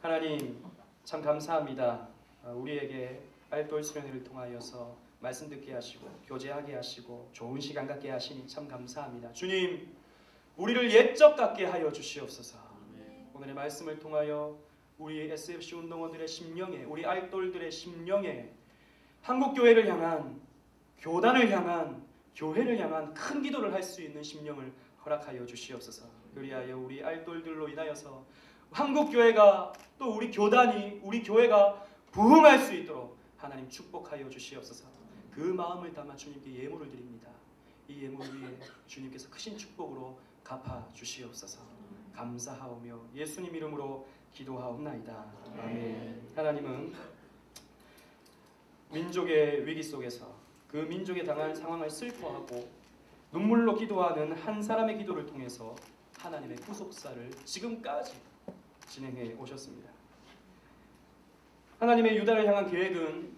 하나님 참 감사합니다. 우리에게 알돌 수련회를 통하여서 말씀 듣게 하시고 교제하게 하시고 좋은 시간 갖게 하시니 참 감사합니다. 주님, 우리를 옛적 같게 하여 주시옵소서. 오늘의 말씀을 통하여 우리 SFC 운동원들의 심령에, 우리 알돌들의 심령에 한국교회를 향한, 교단을 향한, 교회를 향한 큰 기도를 할 수 있는 심령을 허락하여 주시옵소서. 그리하여 우리 알돌들로 인하여서 한국교회가, 또 우리 교단이, 우리 교회가 부흥할 수 있도록 하나님 축복하여 주시옵소서. 그 마음을 담아 주님께 예물을 드립니다. 이 예물 위에 주님께서 크신 축복으로 갚아 주시옵소서. 감사하오며 예수님 이름으로 기도하옵나이다. 아멘. 하나님은 민족의 위기 속에서 그 민족에 당한 상황을 슬퍼하고 눈물로 기도하는 한 사람의 기도를 통해서 하나님의 구속사를 지금까지 진행해 오셨습니다. 하나님의 유다를 향한 계획은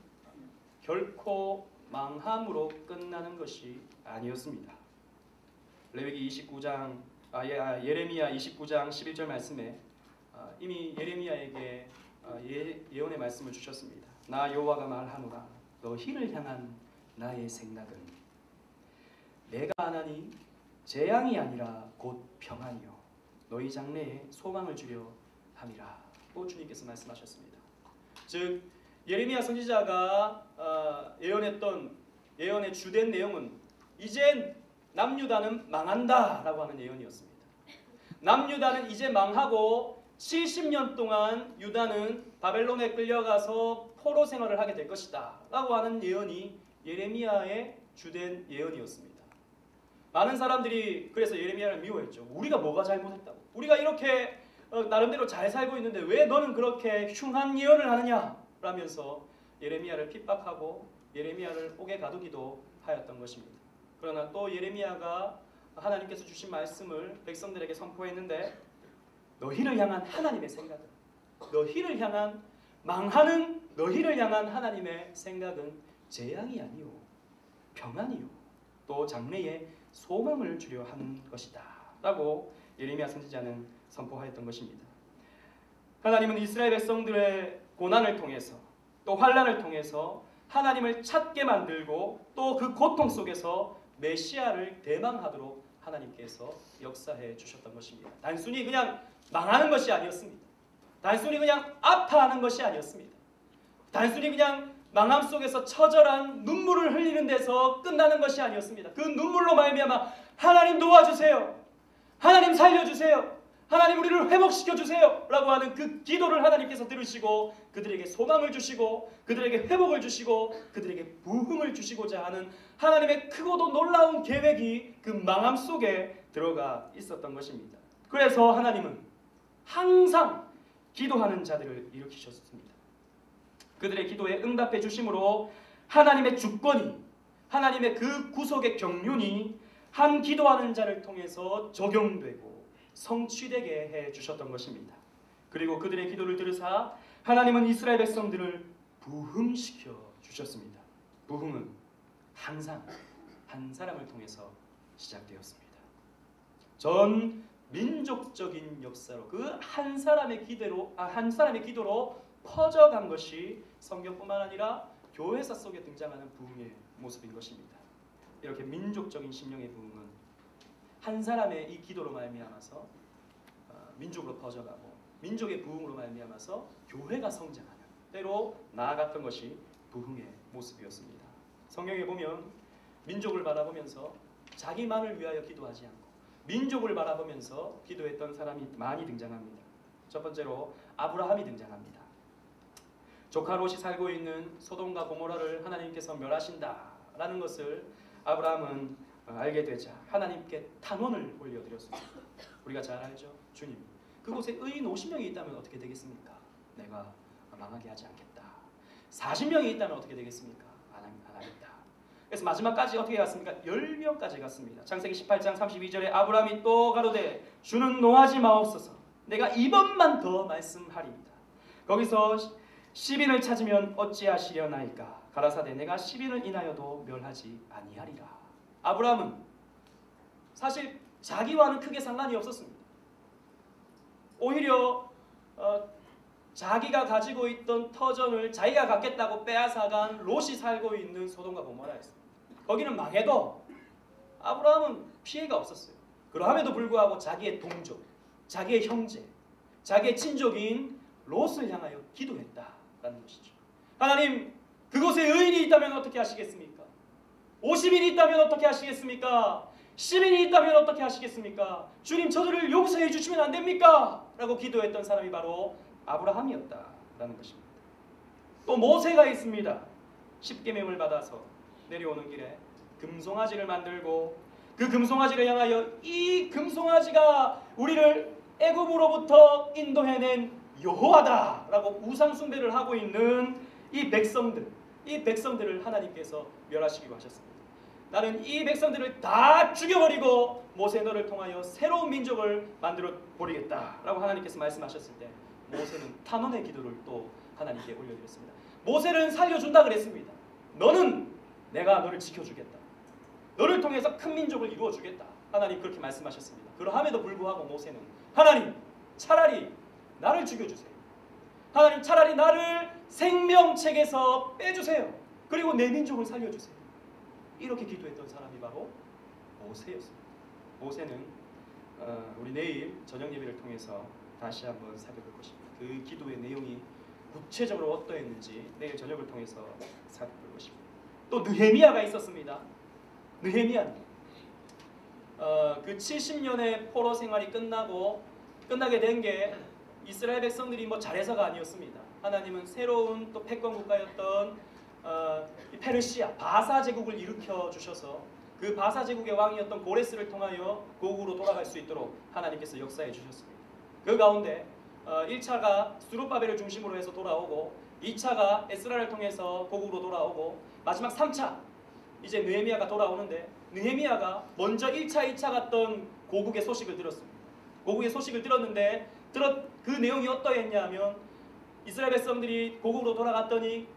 결코 망함으로 끝나는 것이 아니었습니다. 레위기 29장, 예레미야 29장 11절 말씀에 이미 예레미야에게 예언의 말씀을 주셨습니다. 나 여호와가 말하노라, 너희를 향한 나의 생각은 내가 하나니 재앙이 아니라 곧 평안이요 너희 장래에 소망을 주려 함이라. 또 주님께서 말씀하셨습니다. 즉 예레미야 선지자가 예언했던 예언의 주된 내용은 이제 남유다는 망한다라고 하는 예언이었습니다. 남유다는 이제 망하고 70년 동안 유다는 바벨론에 끌려가서 포로 생활을 하게 될 것이다 라고 하는 예언이 예레미야의 주된 예언이었습니다. 많은 사람들이 그래서 예레미야를 미워했죠. 우리가 뭐가 잘못했다고, 우리가 이렇게 나름대로 잘 살고 있는데 왜 너는 그렇게 흉한 예언을 하느냐 라면서 예레미야를 핍박하고 예레미야를 옥에 가두기도 하였던 것입니다. 그러나 또 예레미야가 하나님께서 주신 말씀을 백성들에게 선포했는데 너희를 향한 하나님의 생각은, 너희를 향한 망하는 너희를 향한 하나님의 생각은 재앙이 아니요 평안이요 또 장래에 소망을 주려 하는 것이다 라고 예레미야 선지자는 선포하였던 것입니다. 하나님은 이스라엘 백성들의 고난을 통해서 또 환난을 통해서 하나님을 찾게 만들고 또 그 고통 속에서 메시아를 대망하도록 하나님께서 역사해 주셨던 것입니다. 단순히 그냥 망하는 것이 아니었습니다. 단순히 그냥 아파하는 것이 아니었습니다. 단순히 그냥 망함 속에서 처절한 눈물을 흘리는 데서 끝나는 것이 아니었습니다. 그 눈물로 말미암아 하나님 도와주세요, 하나님 살려주세요, 하나님 우리를 회복시켜주세요 라고 하는 그 기도를 하나님께서 들으시고 그들에게 소망을 주시고 그들에게 회복을 주시고 그들에게 부흥을 주시고자 하는 하나님의 크고도 놀라운 계획이 그 망함 속에 들어가 있었던 것입니다. 그래서 하나님은 항상 기도하는 자들을 일으키셨습니다. 그들의 기도에 응답해 주심으로 하나님의 주권이, 하나님의 그 구속의 경륜이 한 기도하는 자를 통해서 적용되고 성취되게 해 주셨던 것입니다. 그리고 그들의 기도를 들으사 하나님은 이스라엘 백성들을 부흥시켜 주셨습니다. 부흥은 항상 한 사람을 통해서 시작되었습니다. 전 민족적인 역사로 그 한 사람의 기도로 퍼져간 것이 성경뿐만 아니라 교회사 속에 등장하는 부흥의 모습인 것입니다. 이렇게 민족적인 심령의 부흥은 한 사람의 이 기도로 말미암아서 민족으로 퍼져가고 민족의 부흥으로 말미암아서 교회가 성장하는 때로 나아갔던 것이 부흥의 모습이었습니다. 성경에 보면 민족을 바라보면서 자기만을 위하여 기도하지 않고 민족을 바라보면서 기도했던 사람이 많이 등장합니다. 첫 번째로 아브라함이 등장합니다. 조카 롯이 살고 있는 소돔과 고모라를 하나님께서 멸하신다라는 것을 아브라함은 알게 되자 하나님께 탄원을 올려드렸습니다. 우리가 잘 알죠. 주님, 그곳에 의인 50명이 있다면 어떻게 되겠습니까? 내가 망하게 하지 않겠다. 40명이 있다면 어떻게 되겠습니까? 안 하겠다. 그래서 마지막까지 어떻게 갔습니까? 10명까지 갔습니다. 창세기 18장 32절에 아브라함이 또 가로되 주는 노하지 마옵소서, 내가 이번만 더 말씀하리이다. 거기서 10인을 찾으면 어찌하시려나이까? 가라사대 내가 10인을 인하여도 멸하지 아니하리라. 아브라함은 사실 자기와는 크게 상관이 없었습니다. 오히려 자기가 가지고 있던 터전을 자기가 갖겠다고 빼앗아간 롯이 살고 있는 소돔과 고모라였습니다. 거기는 망해도 아브라함은 피해가 없었어요. 그럼에도 불구하고 자기의 동족, 자기의 형제, 자기의 친족인 롯을 향하여 기도했다라는 것이죠. 하나님, 그곳에 의인이 있다면 어떻게 하시겠습니까? 50인이 있다면 어떻게 하시겠습니까? 10인이 있다면 어떻게 하시겠습니까? 주님, 저들을 용서해 주시면 안 됩니까? 라고 기도했던 사람이 바로 아브라함이었다라는 것입니다. 또 모세가 있습니다. 십계명을 받아서 내려오는 길에 금송아지를 만들고 그 금송아지를 향하여 이 금송아지가 우리를 애굽으로부터 인도해낸 여호와다라고 우상 숭배를 하고 있는 이 백성들을 하나님께서 멸하시기로 하셨습니다. 나는 이 백성들을 다 죽여버리고 모세 너를 통하여 새로운 민족을 만들어 버리겠다라고 하나님께서 말씀하셨을 때 모세는 탄원의 기도를 또 하나님께 올려드렸습니다. 모세는 살려준다 그랬습니다. 내가 너를 지켜주겠다. 너를 통해서 큰 민족을 이루어주겠다. 하나님 그렇게 말씀하셨습니다. 그러함에도 불구하고 모세는 하나님, 차라리 나를 죽여주세요. 하나님, 차라리 나를 생명책에서 빼주세요. 그리고 내 민족을 살려주세요. 이렇게 기도했던 사람이 바로 모세였습니다. 모세는 우리 내일 저녁 예배를 통해서 다시 한번 살펴볼 것입니다. 그 기도의 내용이 구체적으로 어떠했는지 내일 저녁을 통해서 살펴볼 것입니다. 또 느헤미야가 있었습니다. 느헤미야는 그 70년의 포로 생활이 끝나게 된 게 이스라엘 백성들이 잘해서가 아니었습니다. 하나님은 새로운 또 패권 국가였던 페르시아 바사 제국을 일으켜 주셔서 그 바사 제국의 왕이었던 고레스를 통하여 고국으로 돌아갈 수 있도록 하나님께서 역사해 주셨습니다. 그 가운데 1차가 스룹바벨을 중심으로 해서 돌아오고 2차가 에스라를 통해서 고국으로 돌아오고 마지막 3차 이제 느헤미야가 돌아오는데 느헤미야가 먼저 1차, 2차 갔던 고국의 소식을 들었습니다. 고국의 소식을 들었는데 그 내용이 어떠했냐면 이스라엘 백성들이 고국으로 돌아갔더니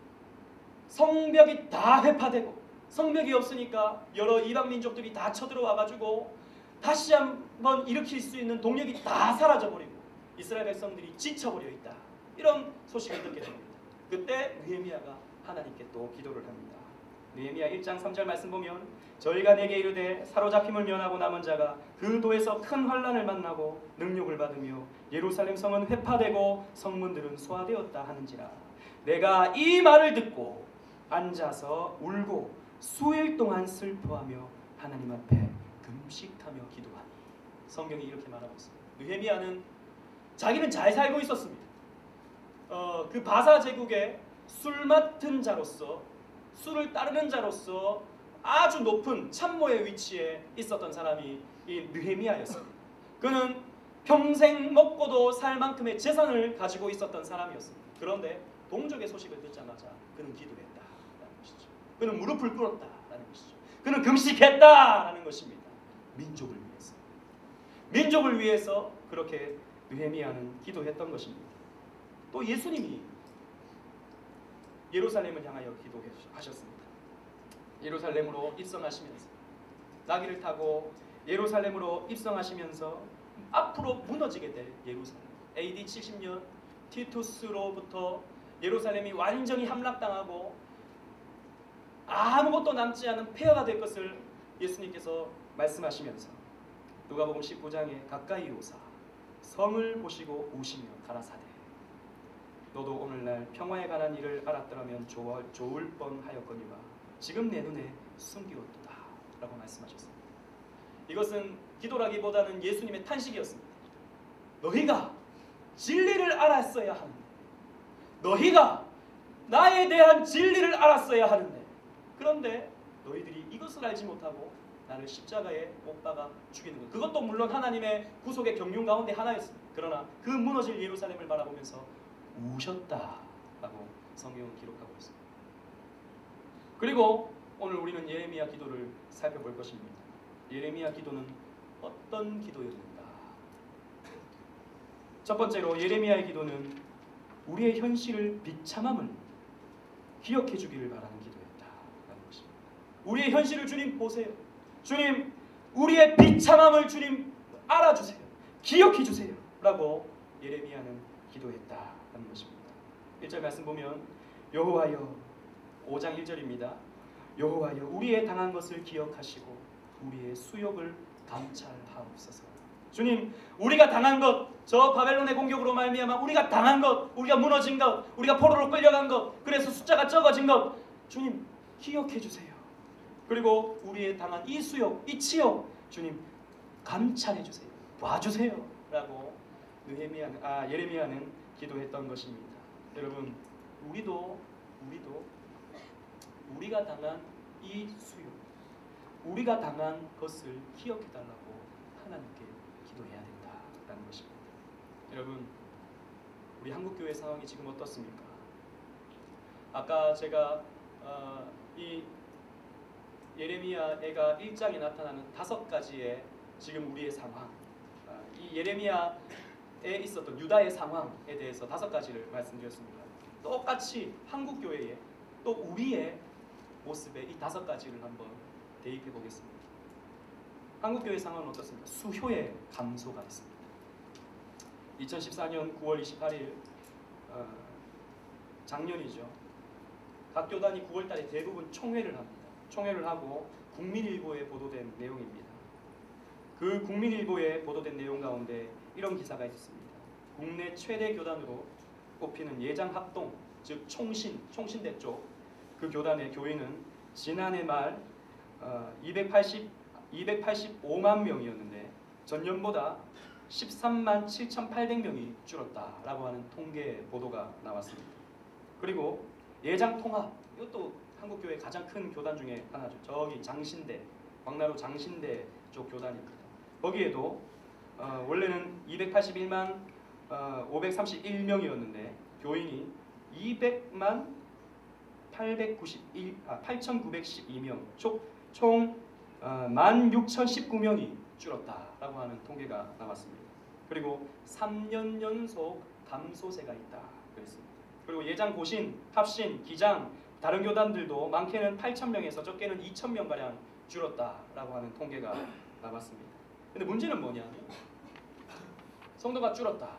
성벽이 다 회파되고 성벽이 없으니까 여러 이방 민족들이 다 쳐들어와가지고 다시 한번 일으킬 수 있는 동력이 다 사라져버리고 이스라엘 백성들이 지쳐버려 있다. 이런 소식을 듣게 됩니다. 그때 느헤미야가 하나님께 또 기도를 합니다. 느헤미야 1장 3절 말씀 보면 저희가 내게 이르되 사로잡힘을 면하고 남은 자가 그 도에서 큰 환난을 만나고 능욕을 받으며 예루살렘 성은 회파되고 성문들은 소화되었다 하는지라 내가 이 말을 듣고 앉아서 울고 수일 동안 슬퍼하며 하나님 앞에 금식하며 기도하니. 성경이 이렇게 말하고 있습니다. 느헤미야는 자기는 잘 살고 있었습니다. 그 바사 제국의 술 맡은 자로서 술을 따르는 자로서 아주 높은 참모의 위치에 있었던 사람이 이 느헤미야였습니다. 그는 평생 먹고도 살 만큼의 재산을 가지고 있었던 사람이었습니다. 그런데 동족의 소식을 듣자마자 그는 기도했다라는 것이죠. 그는 무릎을 꿇었다라는 것이죠. 그는 금식했다라는 것입니다. 민족을 위해서. 민족을 위해서 그렇게 느헤미야는 기도했던 것입니다. 또 예수님이 예루살렘을 향하여 기도하셨습니다. 예루살렘으로 입성하시면서 나귀를 타고 예루살렘으로 입성하시면서 앞으로 무너지게 될 예루살렘. AD 70년 티투스로부터 예루살렘이 완전히 함락당하고 아무것도 남지 않은 폐허가 될 것을 예수님께서 말씀하시면서 누가복음 19장에 가까이 오사 성을 보시고 우시며 가라사대 너도 오늘날 평화에 관한 일을 알았더라면 좋을 뻔하였거니와 지금 내 눈에 숨기웠도다 라고 말씀하셨습니다. 이것은 기도라기보다는 예수님의 탄식이었습니다. 너희가 진리를 알았어야 하는데 너희가 나에 대한 진리를 알았어야 하는데 그런데 너희들이 이것을 알지 못하고 나를 십자가에 못 박아 죽이는 것. 그것도 물론 하나님의 구속의 경륜 가운데 하나였습니다. 그러나 그 무너질 예루살렘을 바라보면서 우셨다라고 성경은 기록하고 있습니다. 그리고 오늘 우리는 예레미야 기도를 살펴볼 것입니다. 예레미야 기도는 어떤 기도였는가? 첫 번째로 예레미야의 기도는 우리의 현실을 비참함을 기억해 주기를 바라는 기도였다라는 것입니다. 우리의 현실을 주님 보세요. 주님, 우리의 비참함을 주님 알아주세요. 기억해 주세요. 라고 예레미야는 기도했다는 것입니다. 1절 말씀 보면 여호와여, 5장 1절입니다. 여호와여, 우리의 당한 것을 기억하시고 우리의 수욕을 감찰하옵소서. 주님, 우리가 당한 것, 저 바벨론의 공격으로 말미암아 우리가 당한 것, 우리가 무너진 것, 우리가 포로로 끌려간 것, 그래서 숫자가 적어진 것, 주님 기억해 주세요. 그리고 우리의 당한 이 수욕, 이 치욕, 주님 감찰해 주세요. 봐주세요. 라고 예레미야는 기도했던 것입니다. 여러분, 우리가 당한 이 수욕, 우리가 당한 것을 기억해 달라고 하나님께 기도해야 된다라는 것입니다. 여러분, 우리 한국교회 상황이 지금 어떻습니까? 아까 제가 이 예레미야가 1장에 나타나는 5가지의 지금 우리의 상황, 이 예레미야에 있었던 유다의 상황에 대해서 5가지를 말씀드렸습니다. 똑같이 한국교회에 또 우리의 모습에 이 5가지를 한번 대입해 보겠습니다. 한국교회 상황은 어떻습니까? 수효의 감소가 있습니다. 2014년 9월 28일 작년이죠. 각 교단이 9월달에 대부분 총회를 합니다. 총회를 하고 국민일보에 보도된 내용입니다. 그 국민일보에 보도된 내용 가운데 이런 기사가 있었습니다. 국내 최대 교단으로 꼽히는 예장합동, 즉 총신대 쪽 그 교단의 교인은 지난해 말 285만 명이었는데 전년보다 13만 7,800명이 줄었다라고 하는 통계 보도가 나왔습니다. 그리고 예장통합, 이것도 한국교회 가장 큰 교단 중에 하나죠. 저기 장신대, 광나루 장신대 쪽 교단입니다. 거기에도 원래는 281만 531명이었는데 교인이 200만 8,912명, 총 16,019명이 줄었다라고 하는 통계가 나왔습니다. 그리고 3년 연속 감소세가 있다 그랬습니다. 그리고 예장, 고신, 합신, 기장, 다른 교단들도 많게는 8,000명에서 적게는 2,000명가량 줄었다라고 하는 통계가 나왔습니다. 근데 문제는 뭐냐면 성도가 줄었다.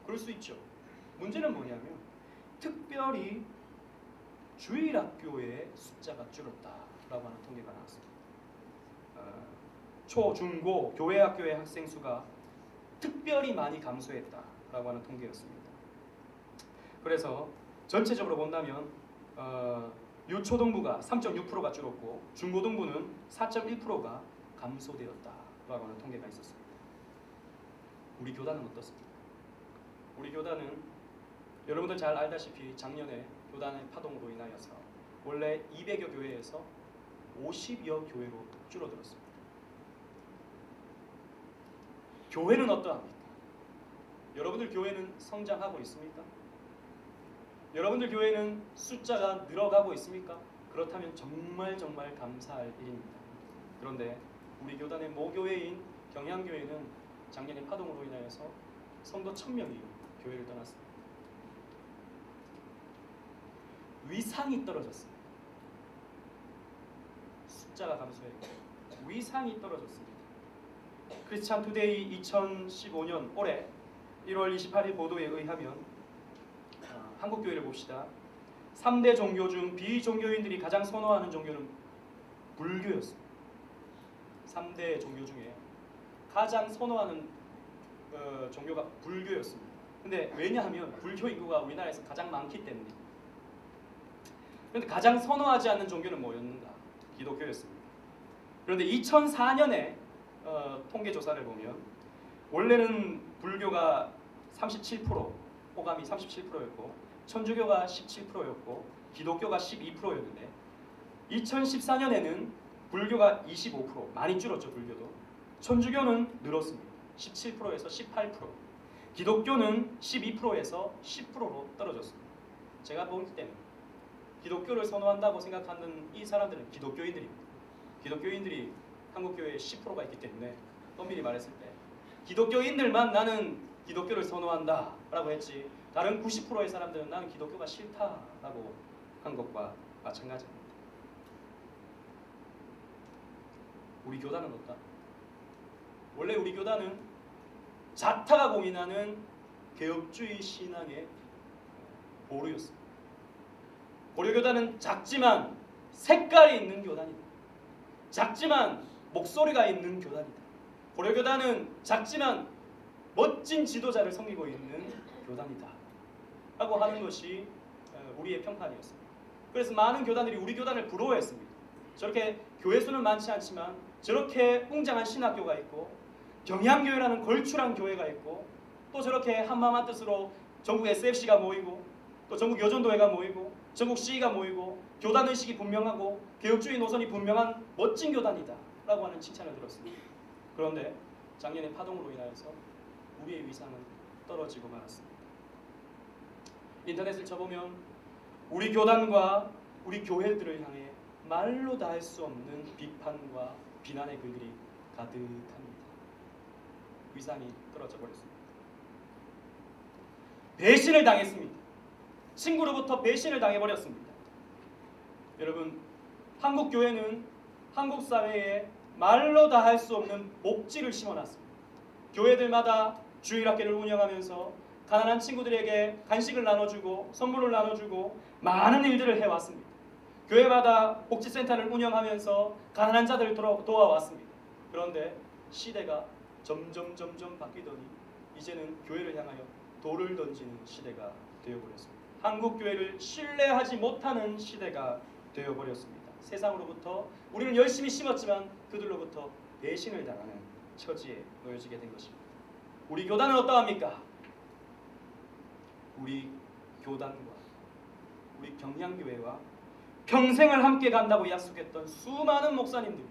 그럴 수 있죠. 문제는 뭐냐면 특별히 주일학교의 숫자가 줄었다라고 하는 통계가 나왔습니다. 초, 중, 고 교회학교의 학생 수가 특별히 많이 감소했다라고 하는 통계였습니다. 그래서 전체적으로 본다면 유초등부가 3.6%가 줄었고 중고등부는 4.1%가 감소되었다라고 하는 통계가 있었습니다. 우리 교단은 어떻습니까? 우리 교단은 여러분들 잘 알다시피 작년에 교단의 파동으로 인하여서 원래 200여 교회에서 50여 교회로 줄어들었습니다. 교회는 어떠합니까? 여러분들 교회는 성장하고 있습니까? 여러분들 교회는 숫자가 늘어가고 있습니까? 그렇다면 정말 감사할 일입니다. 그런데 우리 교단의 모교회인 경향교회는 작년에 파동으로 인하여서 성도 1,000명이 교회를 떠났습니다. 위상이 떨어졌습니다. 숫자가 감소했고 위상이 떨어졌습니다. 크리스찬 투데이 2015년 올해 1월 28일 보도에 의하면 한국교회를 봅시다. 3대 종교 중 비종교인들이 가장 선호하는 종교는 불교였습니다. 3대 종교 중에 가장 선호하는 종교가 불교였습니다. 근데 왜냐하면 불교 인구가 우리나라에서 가장 많기 때문입니다. 그런데 가장 선호하지 않는 종교는 뭐였는가? 기독교였습니다. 그런데 2004년에 통계조사를 보면 원래는 불교가 37%, 호감이 37%였고 천주교가 17%였고 기독교가 12%였는데 2014년에는 불교가 25%, 많이 줄었죠. 불교도. 천주교는 늘었습니다. 17%에서 18%, 기독교는 12%에서 10%로 떨어졌습니다. 제가 볼 때는 기독교를 선호한다고 생각하는 이 사람들은 기독교인들입니다. 기독교인들이 한국교회에 10%가 있기 때문에 엄밀히 말했을 때 기독교인들만 나는 기독교를 선호한다 라고 했지 다른 90%의 사람들은 나는 기독교가 싫다라고 한 것과 마찬가지입니다. 우리 교단은 어떠? 원래 우리 교단은 자타가 공인하는 개혁주의 신앙의 보루였습니다. 고려교단은 작지만 색깔이 있는 교단이다. 작지만 목소리가 있는 교단이다. 고려교단은 작지만 멋진 지도자를 섬기고 있는 교단이다 라고 하는 것이 우리의 평판이었습니다. 그래서 많은 교단들이 우리 교단을 부러워했습니다. 저렇게 교회 수는 많지 않지만 저렇게 웅장한 신학교가 있고 경향교회라는 걸출한 교회가 있고 또 저렇게 한마음 한뜻으로 전국 SFC가 모이고 또 전국 여전도회가 모이고 전국 CE가 모이고 교단의식이 분명하고 개혁주의 노선이 분명한 멋진 교단이다 라고 하는 칭찬을 들었습니다. 그런데 작년에 파동으로 인하여서 우리의 위상은 떨어지고 말았습니다. 인터넷을 쳐보면 우리 교단과 우리 교회들을 향해 말로 다 할 수 없는 비판과 비난의 글들이 가득합니다. 위상이 떨어져 버렸습니다. 배신을 당했습니다. 친구로부터 배신을 당해버렸습니다. 여러분, 한국 교회는 한국 사회에 말로 다 할 수 없는 복지를 심어놨습니다. 교회들마다 주일학교를 운영하면서 가난한 친구들에게 간식을 나눠주고 선물을 나눠주고 많은 일들을 해왔습니다. 교회마다 복지센터를 운영하면서 가난한 자들을 도와왔습니다. 그런데 시대가 점점 바뀌더니 이제는 교회를 향하여 돌을 던지는 시대가 되어버렸습니다. 한국 교회를 신뢰하지 못하는 시대가 되어버렸습니다. 세상으로부터 우리는 열심히 심었지만 그들로부터 배신을 당하는 처지에 놓여지게 된 것입니다. 우리 교단은 어떠합니까? 우리 교단과 우리 경량교회와 평생을 함께 간다고 약속했던 수많은 목사님들이,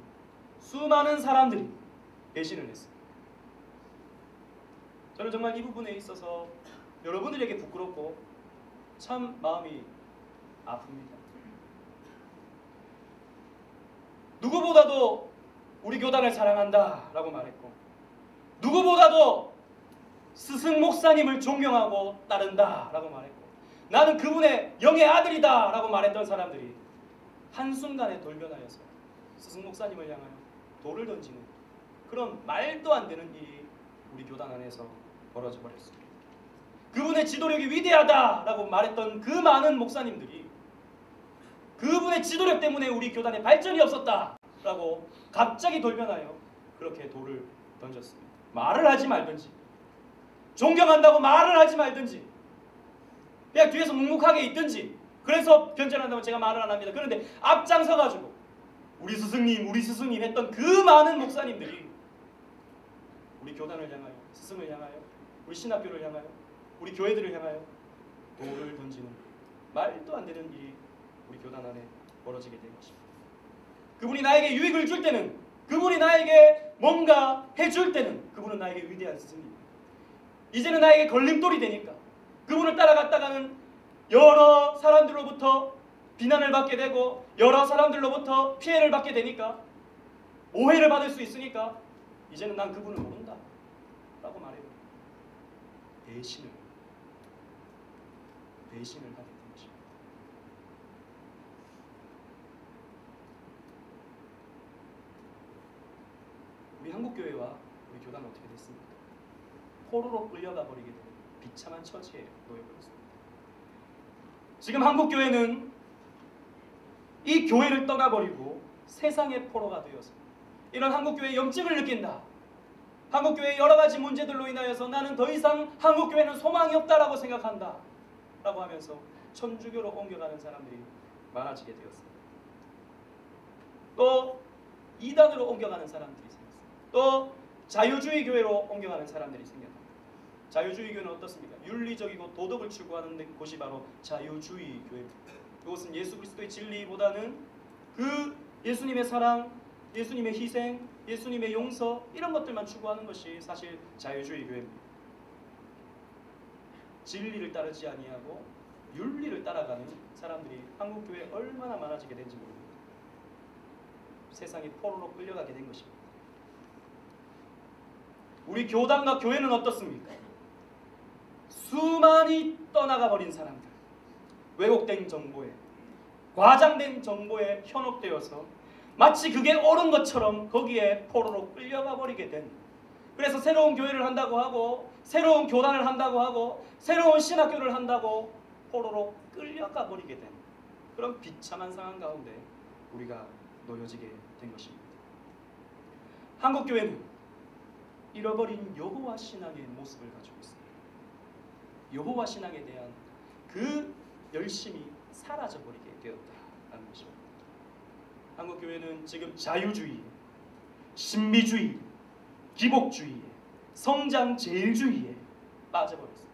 수많은 사람들이 배신을 했습니다. 저는 정말 이 부분에 있어서 여러분들에게 부끄럽고 참 마음이 아픕니다. 누구보다도 우리 교단을 사랑한다 라고 말했고 누구보다도 스승 목사님을 존경하고 따른다 라고 말했고 나는 그분의 영의 아들이다 라고 말했던 사람들이 한순간에 돌변하여서 스승 목사님을 향하여 돌을 던지는 그런 말도 안 되는 일이 우리 교단 안에서 벌어져 버렸습니다. 그분의 지도력이 위대하다라고 말했던 그 많은 목사님들이 그분의 지도력 때문에 우리 교단에 발전이 없었다라고 갑자기 돌변하여 그렇게 돌을 던졌습니다. 말을 하지 말든지 존경한다고 말을 하지 말든지 그냥 뒤에서 묵묵하게 있든지 그래서 변절한다고 제가 말을 안 합니다. 그런데 앞장서가지고 우리 스승님 했던 그 많은 목사님들이 우리 교단을 향하여 스승을 향하여 우리 신학교를 향하여 우리 교회들을 향하여 돌을 던지는 말도 안 되는 일이 우리 교단 안에 벌어지게 된 것입니다. 그분이 나에게 유익을 줄 때는 그분이 나에게 뭔가 해줄 때는 그분은 나에게 위대한 스승입니다. 이제는 나에게 걸림돌이 되니까 그분을 따라갔다가는 여러 사람들로부터 비난을 받게 되고 여러 사람들로부터 피해를 받게 되니까 오해를 받을 수 있으니까 이제는 난 그분을 모른다 라고 말해요. 배신을 하게 된 것입니다. 우리 한국교회와 우리 교단은 어떻게 됐습니까? 포로로 끌려가 버리게 되는 비참한 처지에 놓여버렸습니다. 지금 한국교회는 이 교회를 떠나버리고 세상의 포로가 되어서 이런 한국교회의 염증을 느낀다. 한국교회의 여러 가지 문제들로 인하여서 나는 더 이상 한국교회는 소망이 없다라고 생각한다 라고 하면서 천주교로 옮겨가는 사람들이 많아지게 되었습니다. 또 이단으로 옮겨가는 사람들이 생겼습니다. 또 자유주의 교회로 옮겨가는 사람들이 생겼습니다. 자유주의 교회는 어떻습니까? 윤리적이고 도덕을 추구하는 곳이 바로 자유주의 교회입니다. 그것은 예수 그리스도의 진리보다는 그 예수님의 사랑, 예수님의 희생, 예수님의 용서 이런 것들만 추구하는 것이 사실 자유주의 교회입니다. 진리를 따르지 아니하고 윤리를 따라가는 사람들이 한국교회에 얼마나 많아지게 된지 모릅니다. 세상의 포로로 끌려가게 된 것입니다. 우리 교단과 교회는 어떻습니까? 수많이 떠나가 버린 사람들, 왜곡된 정보에, 과장된 정보에 현혹되어서 마치 그게 옳은 것처럼 거기에 포로로 끌려가 버리게 된 그래서 새로운 교회를 한다고 하고 새로운 교단을 한다고 하고 새로운 신학교를 한다고 포로로 끌려가 버리게 된 그런 비참한 상황 가운데 우리가 놓여지게 된 것입니다. 한국교회는 잃어버린 여호와 신앙의 모습을 가지고 있습니다. 여호와 신앙에 대한 그 열심이 사라져버리게 되었다는 것입니다. 한국교회는 지금 자유주의, 신비주의, 기복주의, 성장제일주의에 빠져버렸습니다.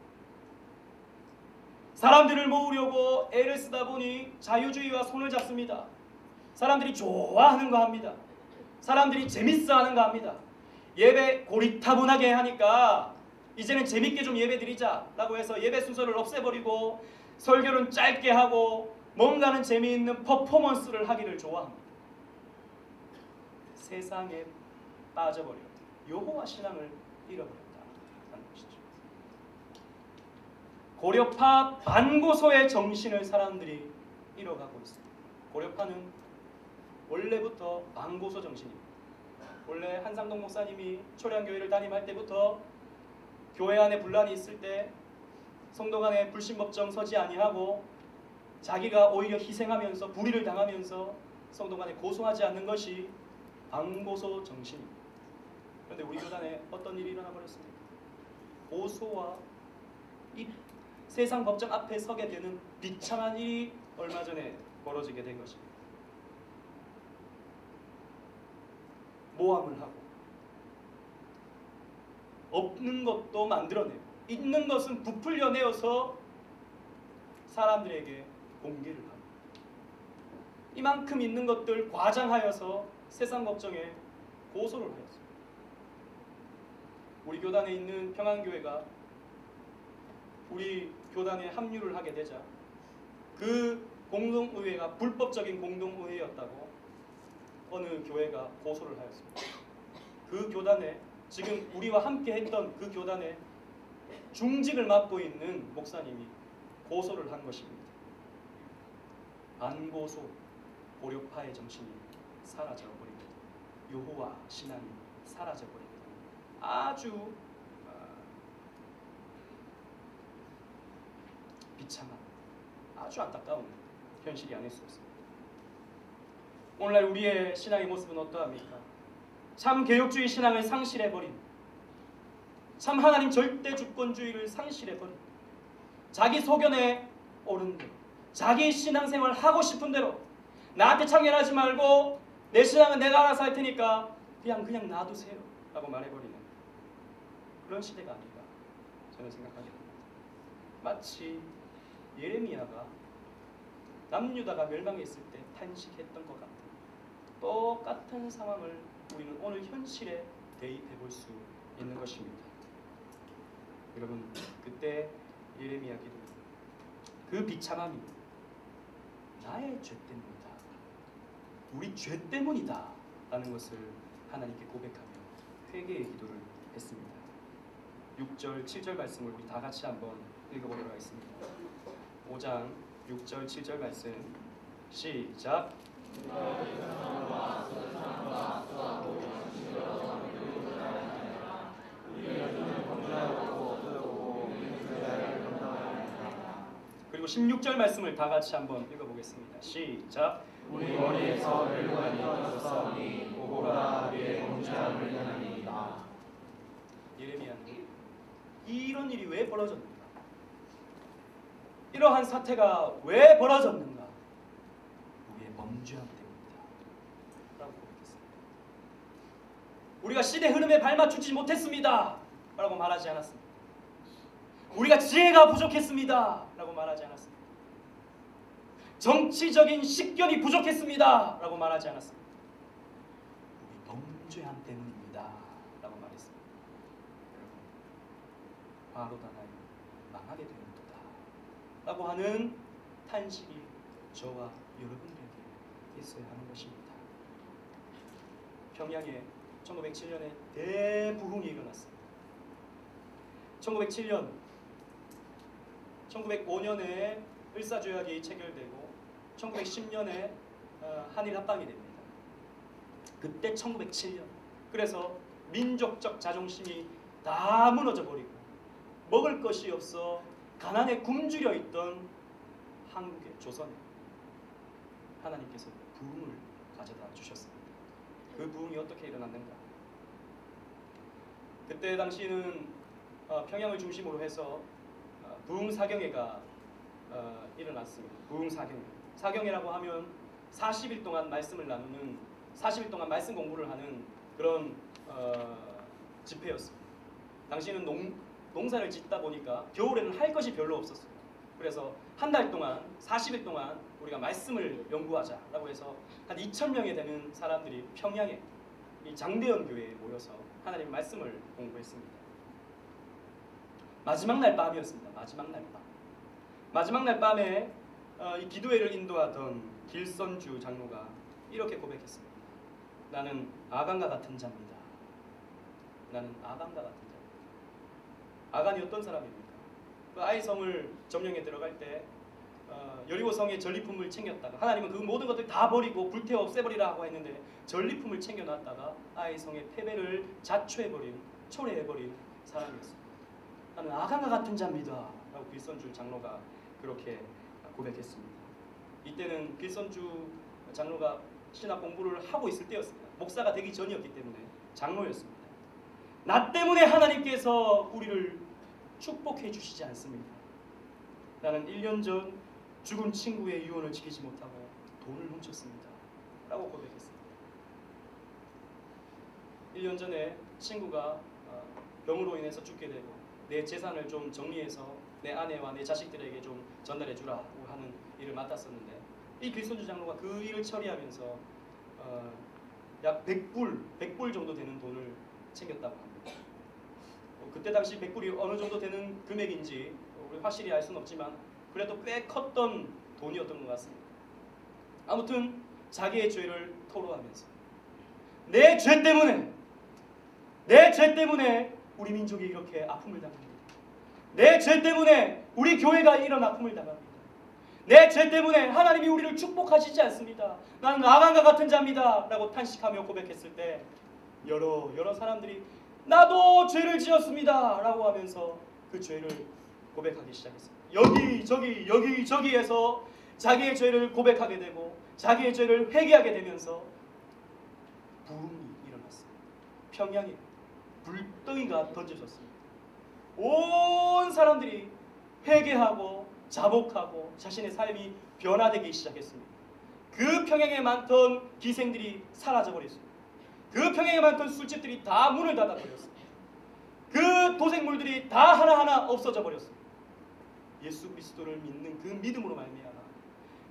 사람들을 모으려고 애를 쓰다 보니 자유주의와 손을 잡습니다. 사람들이 좋아하는 거 합니다. 사람들이 재밌어하는 거 합니다. 예배 고리타분하게 하니까 이제는 재밌게 좀 예배 드리자 라고 해서 예배 순서를 없애버리고 설교는 짧게 하고 뭔가는 재미있는 퍼포먼스를 하기를 좋아합니다. 세상에 빠져버려 여호와 신앙을 잃어버렸다는 것이죠. 고려파 반고소의 정신을 사람들이 잃어가고 있습니다. 고려파는 원래부터 반고소 정신입니다. 원래 한상동 목사님이 초량교회를 담임할 때부터 교회 안에 분란이 있을 때 성도 간에 불신법정 서지 아니하고 자기가 오히려 희생하면서 불의를 당하면서 성도 간에 고소하지 않는 것이 반고소 정신입니다. 그런데 우리 교단에 어떤 일이 일어나 버렸습니까? 고소와 이 세상 법정 앞에 서게 되는 비참한 일이 얼마 전에 벌어지게 된 것입니다. 모함을 하고 없는 것도 만들어내고 있는 것은 부풀려내어서 사람들에게 공개를 하고 이만큼 있는 것들 과장하여서 세상 법정에 고소를 하였습니다. 우리 교단에 있는 평안교회가 우리 교단에 합류를 하게 되자 그 공동의회가 불법적인 공동의회였다고 어느 교회가 고소를 하였습니다. 그 교단에 지금 우리와 함께 했던 그 교단에 중직을 맡고 있는 목사님이 고소를 한 것입니다. 반고소 고려파의 정신이 사라져버리고 여호와 신앙이 사라져버리고 아주 비참한 아주 안타까운 현실이 아닐 수 없습니다. 오늘날 우리의 신앙의 모습은 어떠합니까? 참 개혁주의 신앙을 상실해버린 참 하나님 절대 주권주의를 상실해버린 자기 소견에 옳은 대로 자기 신앙생활 하고 싶은 대로 나한테 참견하지 말고 내 신앙은 내가 알아서 할 테니까 그냥 놔두세요 라고 말해버리는 그런 시대가 아닌가 저는 생각하게 됩니다. 마치 예레미야가 남유다가 멸망했을 때 탄식했던 것 같은 똑같은 상황을 우리는 오늘 현실에 대입해 볼 수 있는 것입니다. 여러분 그때 예레미야 기도 그 비참함이 나의 죄 때문이다. 우리 죄 때문이다 라는 것을 하나님께 고백하며 회개의 기도를 했습니다. 6절 7절 말씀을 우리 다 같이 한번 읽어보도록 하겠습니다. 5장 6절 7절 말씀 시작. 그리고 16절 말씀을 다 같이 한번 읽어보겠습니다. 시작. 우리 머리에서 멸관이 떨어졌사오니 보고라 우리의 범죄함을 향하니이다. 예레미야는 이런 일이 왜 벌어졌는가? 이러한 사태가 왜 벌어졌는가? 우리의 범죄함 때문이다 라고 고백했습니다. 우리가 시대 흐름에 발맞추지 못했습니다 라고 말하지 않았습니다. 우리가 지혜가 부족했습니다 라고 말하지 않았습니다. 정치적인 식견이 부족했습니다 라고 말하지 않았습니다. 우리 범죄함 때문입니다 라고 말했습니다. 여러분 바로 다나이 망하게 되는도다 라고 하는 탄식이 저와 여러분들에게 있어야 하는 것입니다. 평양에 1907년에 대부흥이 일어났습니다. 1907년 1905년에 을사조약이 체결되고 1910년에 한일 합방이 됩니다. 그때 1907년 그래서 민족적 자존심이 다 무너져 버리고 먹을 것이 없어 가난에 굶주려 있던 한국의 조선에 하나님께서 부흥을 가져다 주셨습니다. 그 부흥이 어떻게 일어났는가? 그때 당시는 평양을 중심으로 해서 부흥사경회가 일어났습니다. 부흥사경회. 사경회라고 하면 40일 동안 말씀을 나누는 40일 동안 말씀 공부를 하는 그런 집회였습니다. 당시에는 농사를 짓다 보니까 겨울에는 할 것이 별로 없었어요. 그래서 한 달 동안 40일 동안 우리가 말씀을 연구하자라고 해서 한 2,000명이 되는 사람들이 평양에 이 장대현 교회에 모여서 하나님 말씀을 공부했습니다. 마지막 날 밤이었습니다. 마지막 날 밤에 이 기도회를 인도하던 길선주 장로가 이렇게 고백했습니다. 나는 아간과 같은 자입니다. 나는 아간과 같은 자입니다. 아간이 어떤 사람입니까? 그 아이성을 점령에 들어갈 때 여리고성의 전리품을 챙겼다가 하나님은 그 모든 것들 다 버리고 불태워 없애버리라고 했는데 전리품을 챙겨놨다가 아이성의 패배를 자초해버린 초래해버린 사람이었습니다. 나는 아간과 같은 자입니다 라고 길선주 장로가 그렇게 고백했습니다. 이때는 길선주 장로가 신학 공부를 하고 있을 때였습니다. 목사가 되기 전이었기 때문에 장로였습니다. 나 때문에 하나님께서 우리를 축복해 주시지 않습니다. 나는 1년 전 죽은 친구의 유언을 지키지 못하고 돈을 훔쳤습니다 라고 고백했습니다. 1년 전에 친구가 병으로 인해서 죽게 되고 내 재산을 좀 정리해서 내 아내와 내 자식들에게 좀 전달해 주라고 하는 일을 맡았었는데 이 길선주 장로가 그 일을 처리하면서 약 100불 정도 되는 돈을 챙겼다고 합니다. 그때 당시 100불이 어느 정도 되는 금액인지 우리 확실히 알 수는 없지만 그래도 꽤 컸던 돈이었던 것 같습니다. 아무튼 자기의 죄를 토로하면서 내 죄 때문에 우리 민족이 이렇게 아픔을 당합니다. 내 죄 때문에 우리 교회가 이런 아픔을 당합니다. 내 죄 때문에 하나님이 우리를 축복하시지 않습니다. 나는 아간과 같은 자입니다 라고 탄식하며 고백했을 때 여러 사람들이 나도 죄를 지었습니다 라고 하면서 그 죄를 고백하기 시작했습니다. 여기저기에서 자기의 죄를 고백하게 되고 자기의 죄를 회개하게 되면서 부흥이 일어났습니다. 평양에 불덩이가 던져졌습니다. 온 사람들이 회개하고 자복하고 자신의 삶이 변화되기 시작했습니다. 그 평양에 많던 기생들이 사라져버렸습니다. 그 평양에 많던 술집들이 다 문을 닫아버렸습니다. 그 도생물들이 다 하나하나 없어져 버렸습니다. 예수 그리스도를 믿는 그 믿음으로 말미암아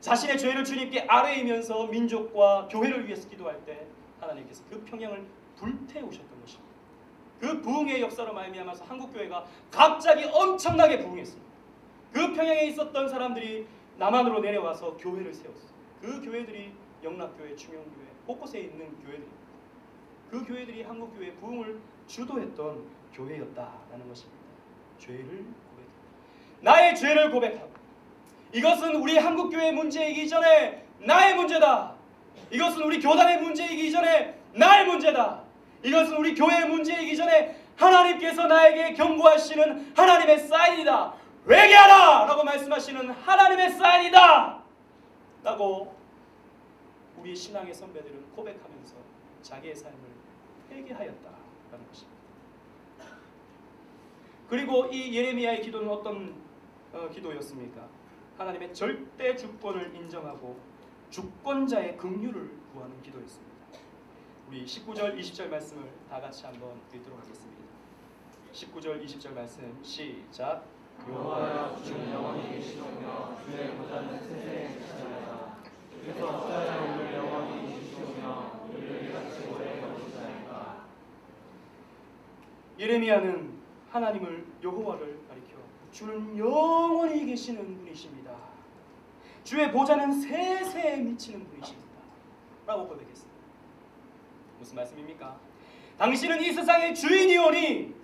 자신의 죄를 주님께 아뢰이면서 민족과 교회를 위해서 기도할 때 하나님께서 그 평양을 불태우셨던 것입니다. 그 부흥의 역사로 말미암아서 한국교회가 갑자기 엄청나게 부흥했습니다. 그 평양에 있었던 사람들이 남한으로 내려와서 교회를 세웠어요. 그 교회들이 영락교회, 충영교회, 곳곳에 있는 교회들입니다. 그 교회들이 한국교회의 부흥을 주도했던 교회였다라는 것입니다. 죄를 고백합니다. 나의 죄를 고백하고 이것은 우리 한국교회의 문제이기 전에 나의 문제다. 이것은 우리 교단의 문제이기 전에 나의 문제다. 이것은 우리 교회의 문제이기 전에 하나님께서 나에게 경고하시는 하나님의 사인이다. 회개하라! 라고 말씀하시는 하나님의 사인이다! 라고 우리 신앙의 선배들은 고백하면서 자기의 삶을 회개하였다라는 것입니다. 그리고 이 예레미야의 기도는 어떤 기도였습니까? 하나님의 절대 주권을 인정하고 주권자의 긍휼을 구하는 기도였습니다. 우리 19절 20절 말씀을 다 같이 한번 읽도록 하겠습니다. 19절 20절 말씀 시작. 여호와여 주는 영원히 계시오며 주의 보좌는 세세에 계시나이다. 주께서 어찌하여 영원히 계시오며 우리를 같이 오래 거주시나이까. 예레미야는 하나님을 여호와를 가리켜 주는 영원히 계시는 분이십니다. 주의 보좌는 세세에 미치는 분이십니다. 라고 고백했습니다. 무슨 말씀입니까? 당신은 이 세상의 주인이오니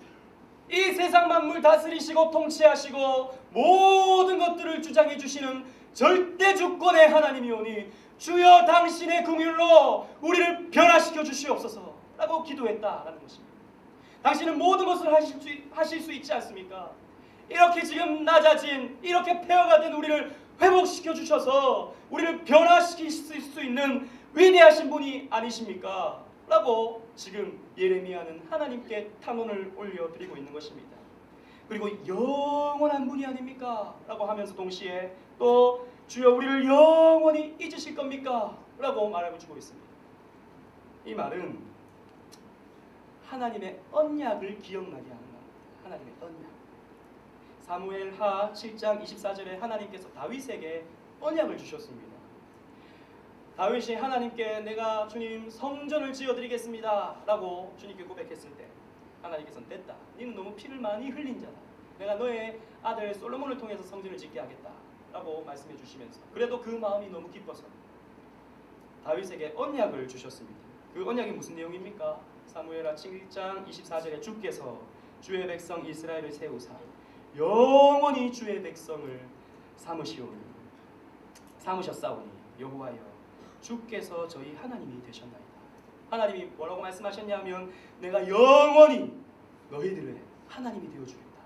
이 세상 만물 다스리시고 통치하시고 모든 것들을 주장해 주시는 절대 주권의 하나님이오니 주여 당신의 긍휼로 우리를 변화시켜 주시옵소서 라고 기도했다라는 것입니다. 당신은 모든 것을 하실 수 있지 않습니까? 이렇게 지금 낮아진, 이렇게 폐허가 된 우리를 회복시켜 주셔서 우리를 변화시킬 수 있는 위대하신 분이 아니십니까? 라고 지금 예레미야는 하나님께 탄원을 올려드리고 있는 것입니다. 그리고 영원한 분이 아닙니까? 라고 하면서 동시에 또 주여 우리를 영원히 잊으실 겁니까? 라고 말해주고 있습니다. 이 말은 하나님의 언약을 기억나게 하는 말입니다. 하나님의 언약. 사무엘하 7장 24절에 하나님께서 다윗에게 언약을 주셨습니다. 다윗이 하나님께 내가 주님 성전을 지어드리겠습니다 라고 주님께 고백했을 때 하나님께서는 됐다. 너는 너무 피를 많이 흘린 자다. 내가 너의 아들 솔로몬을 통해서 성전을 짓게 하겠다 라고 말씀해 주시면서 그래도 그 마음이 너무 기뻐서 다윗에게 언약을 주셨습니다. 그 언약이 무슨 내용입니까? 사무엘하 7장 24절에 주께서 주의 백성 이스라엘을 세우사 영원히 주의 백성을 삼으셨사오니 여호와여 주께서 저희 하나님이 되셨나이다. 하나님이 뭐라고 말씀하셨냐면 내가 영원히 너희들의 하나님이 되어주겠다.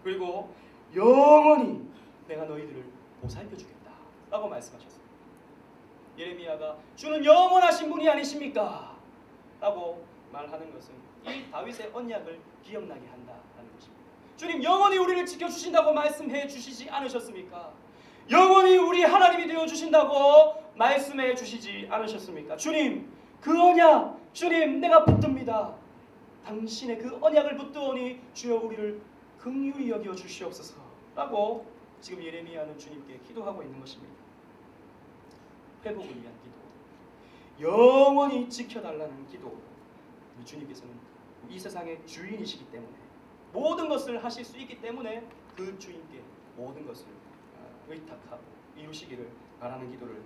그리고 영원히 내가 너희들을 보살펴주겠다 라고 말씀하셨습니다. 예레미야가 주는 영원하신 분이 아니십니까? 라고 말하는 것은 이 다윗의 언약을 기억나게 한다라는 것입니다. 주님 영원히 우리를 지켜주신다고 말씀해 주시지 않으셨습니까? 영원히 우리 하나님이 되어주신다고 말씀해 주시지 않으셨습니까? 주님 그 언약 주님 내가 붙듭니다. 당신의 그 언약을 붙드오니 주여 우리를 긍휼히 여겨 주시옵소서 라고 지금 예레미야는 주님께 기도하고 있는 것입니다. 회복을 위한 기도, 영원히 지켜달라는 기도. 주님께서는 이 세상의 주인이시기 때문에 모든 것을 하실 수 있기 때문에 그 주인께 모든 것을 의탁하고 이루시기를 바라는 기도를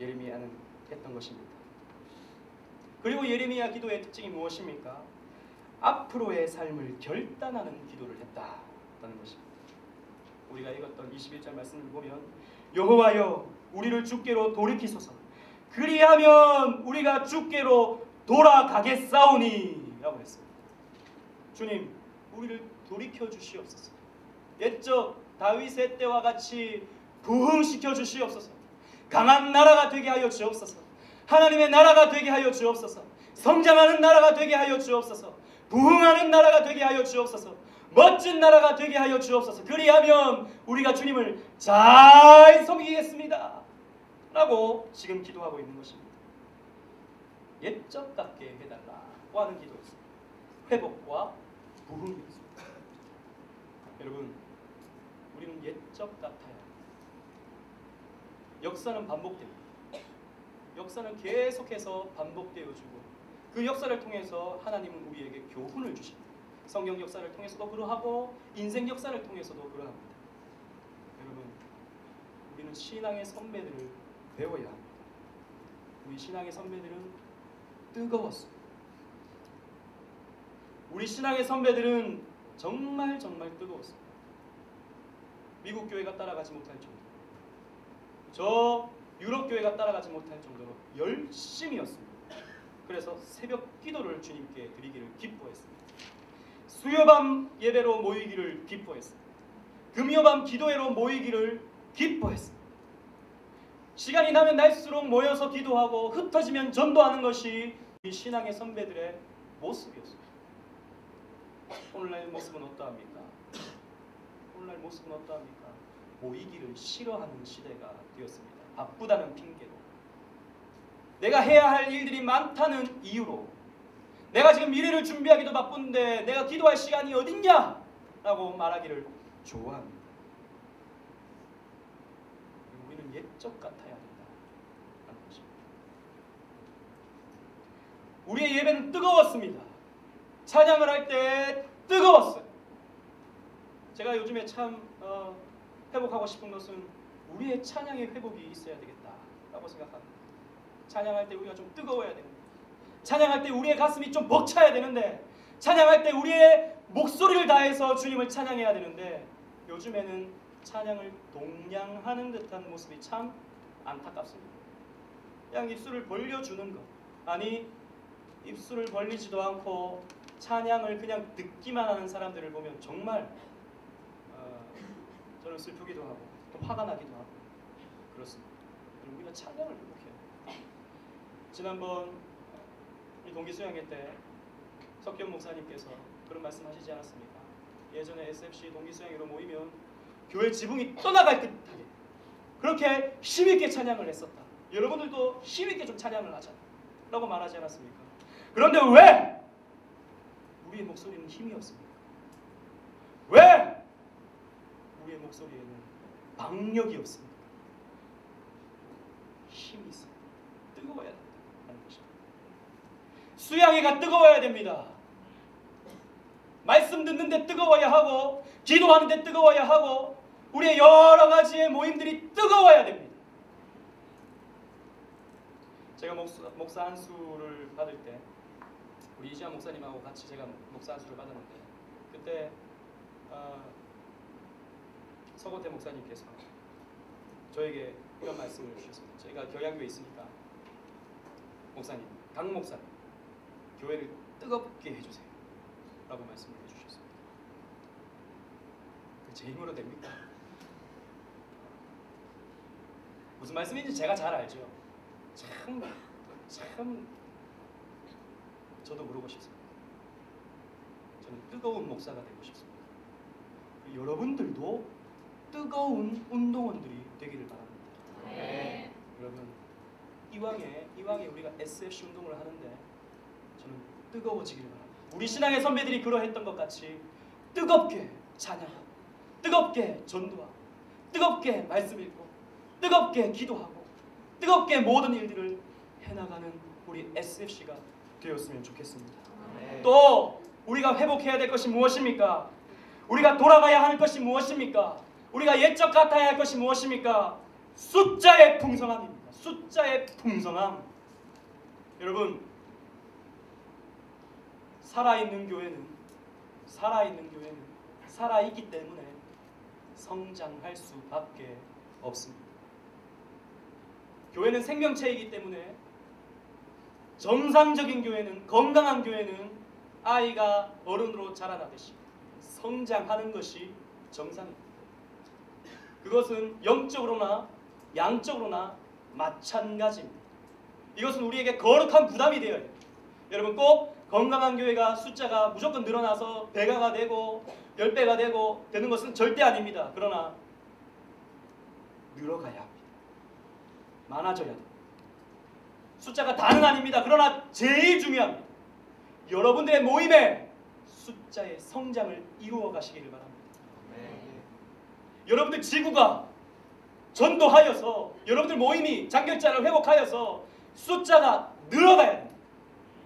예레미야는 했던 것입니다. 그리고 예레미야 기도의 특징이 무엇입니까? 앞으로의 삶을 결단하는 기도를 했다는 것입니다. 우리가 읽었던 21절 말씀을 보면 여호와여 우리를 주께로 돌이키소서 그리하면 우리가 주께로 돌아가겠사오니 라고 했습니다. 주님 우리를 돌이켜 주시옵소서. 옛적 다윗의 때와 같이 부흥시켜 주시옵소서. 강한 나라가 되게 하여 주옵소서. 하나님의 나라가 되게 하여 주옵소서. 성장하는 나라가 되게 하여 주옵소서. 부흥하는 나라가 되게 하여 주옵소서. 멋진 나라가 되게 하여 주옵소서. 그리하면 우리가 주님을 잘 섬기겠습니다 라고 지금 기도하고 있는 것입니다. 옛적 같게 해달라고 하는 기도였습니다. 회복과 부흥이었습니다. 여러분 우리는 옛적 같아야 역사는 반복됩니다. 역사는 계속해서 반복되어지고 그 역사를 통해서 하나님은 우리에게 교훈을 주십니다. 성경 역사를 통해서도 그러하고 인생 역사를 통해서도 그러합니다. 여러분 우리는 신앙의 선배들을 배워야 합니다. 우리 신앙의 선배들은 뜨거웠습니다. 우리 신앙의 선배들은 정말 뜨거웠습니다. 미국 교회가 따라가지 못할 정도, 저 유럽 교회가 따라가지 못할 정도로 열심이었습니다. 그래서 새벽 기도를 주님께 드리기를 기뻐했습니다. 수요밤 예배로 모이기를 기뻐했습니다. 금요밤 기도회로 모이기를 기뻐했습니다. 시간이 나면 날수록 모여서 기도하고 흩어지면 전도하는 것이 이 신앙의 선배들의 모습이었습니다. 오늘날 모습은 어떠합니까? 오늘날 모습은 어떠합니까? 모이기를 싫어하는 시대가 되었습니다. 바쁘다는 핑계로, 내가 해야 할 일들이 많다는 이유로, 내가 지금 미래를 준비하기도 바쁜데 내가 기도할 시간이 어딨냐? 라고 말하기를 좋아합니다. 우리는 옛적 같아야 된다는 것입니다. 우리의 예배는 뜨거웠습니다. 찬양을 할 때 뜨거웠어요. 제가 요즘에 참 회복하고 싶은 것은 우리의 찬양의 회복이 있어야 되겠다라고 생각합니다. 찬양할 때 우리가 좀 뜨거워야 됩니다. 찬양할 때 우리의 가슴이 좀 벅차야 되는데, 찬양할 때 우리의 목소리를 다해서 주님을 찬양해야 되는데, 요즘에는 찬양을 동냥하는 듯한 모습이 참 안타깝습니다. 그냥 입술을 벌려주는 것, 아니 입술을 벌리지도 않고 찬양을 그냥 듣기만 하는 사람들을 보면 정말 저는 슬프기도 하고 또 화가 나기도 하고 그렇습니다. 우리가 찬양을 회복해야 돼요. 지난번 이 동기 수양회 때 석견 목사님께서 그런 말씀하시지 않았습니까? 예전에 SFC 동기 수양회로 모이면 교회 지붕이 떠나갈 듯하게 그렇게 힘있게 찬양을 했었다. 여러분들도 힘있게 좀 찬양을 하자 라고 말하지 않았습니까? 그런데 왜 우리의 목소리는 힘이 없습니까? 왜 우리의 목소리에는 박력이 없습니까? 힘이 있어요. 뜨거워야 된다는 것입니다. 수양회가 뜨거워야 됩니다. 말씀 듣는데 뜨거워야 하고 기도하는데 뜨거워야 하고 우리의 여러 가지의 모임들이 뜨거워야 됩니다. 제가 목사 안수를 받을 때 우리 이지한 목사님하고 같이 제가 목사 안수를 받았는데 그때 서건태 목사님께서 저에게 이런 말씀을 주셨습니다. 저희가 교양교에 있으니까 목사님, 강 목사님 교회를 뜨겁게 해주세요 라고 말씀을 해주셨습니다. 제 힘으로 됩니까? 무슨 말씀인지 제가 잘 알죠. 참 저도 모르고 싶습니다. 저는 뜨거운 목사가 되고 싶습니다. 여러분들도 뜨거운 운동원들이 되기를 바랍니다. 네. 여러분 이왕에 우리가 SFC 운동을 하는데 저는 뜨거워지기를 바랍니다. 우리 신앙의 선배들이 그러했던 것 같이 뜨겁게 찬양하고 뜨겁게 전도하고 뜨겁게 말씀 읽고 뜨겁게 기도하고 뜨겁게 모든 일들을 해나가는 우리 SFC가 되었으면 좋겠습니다. 네. 또 우리가 회복해야 될 것이 무엇입니까? 우리가 돌아가야 할 것이 무엇입니까? 우리가 옛적 같아야 할 것이 무엇입니까? 숫자의 풍성함입니다. 숫자의 풍성함. 여러분 살아있는 교회는 살아있기 때문에 성장할 수밖에 없습니다. 교회는 생명체이기 때문에 정상적인 교회는 건강한 교회는 아이가 어른으로 자라나듯이 성장하는 것이 정상입니다. 그것은 영적으로나 양적으로나 마찬가지입니다. 이것은 우리에게 거룩한 부담이 되어야 돼요. 여러분 꼭 건강한 교회가 숫자가 무조건 늘어나서 배가가 되고 10배가 되는 것은 절대 아닙니다. 그러나 늘어가야 합니다. 많아져야 합니다. 숫자가 다는 아닙니다. 그러나 제일 중요합니다. 여러분들의 모임에 숫자의 성장을 이루어 가시기를 바랍니다. 여러분들 지구가 전도하여서 여러분들 모임이 장결자를 회복하여서 숫자가 늘어가야 됩니다.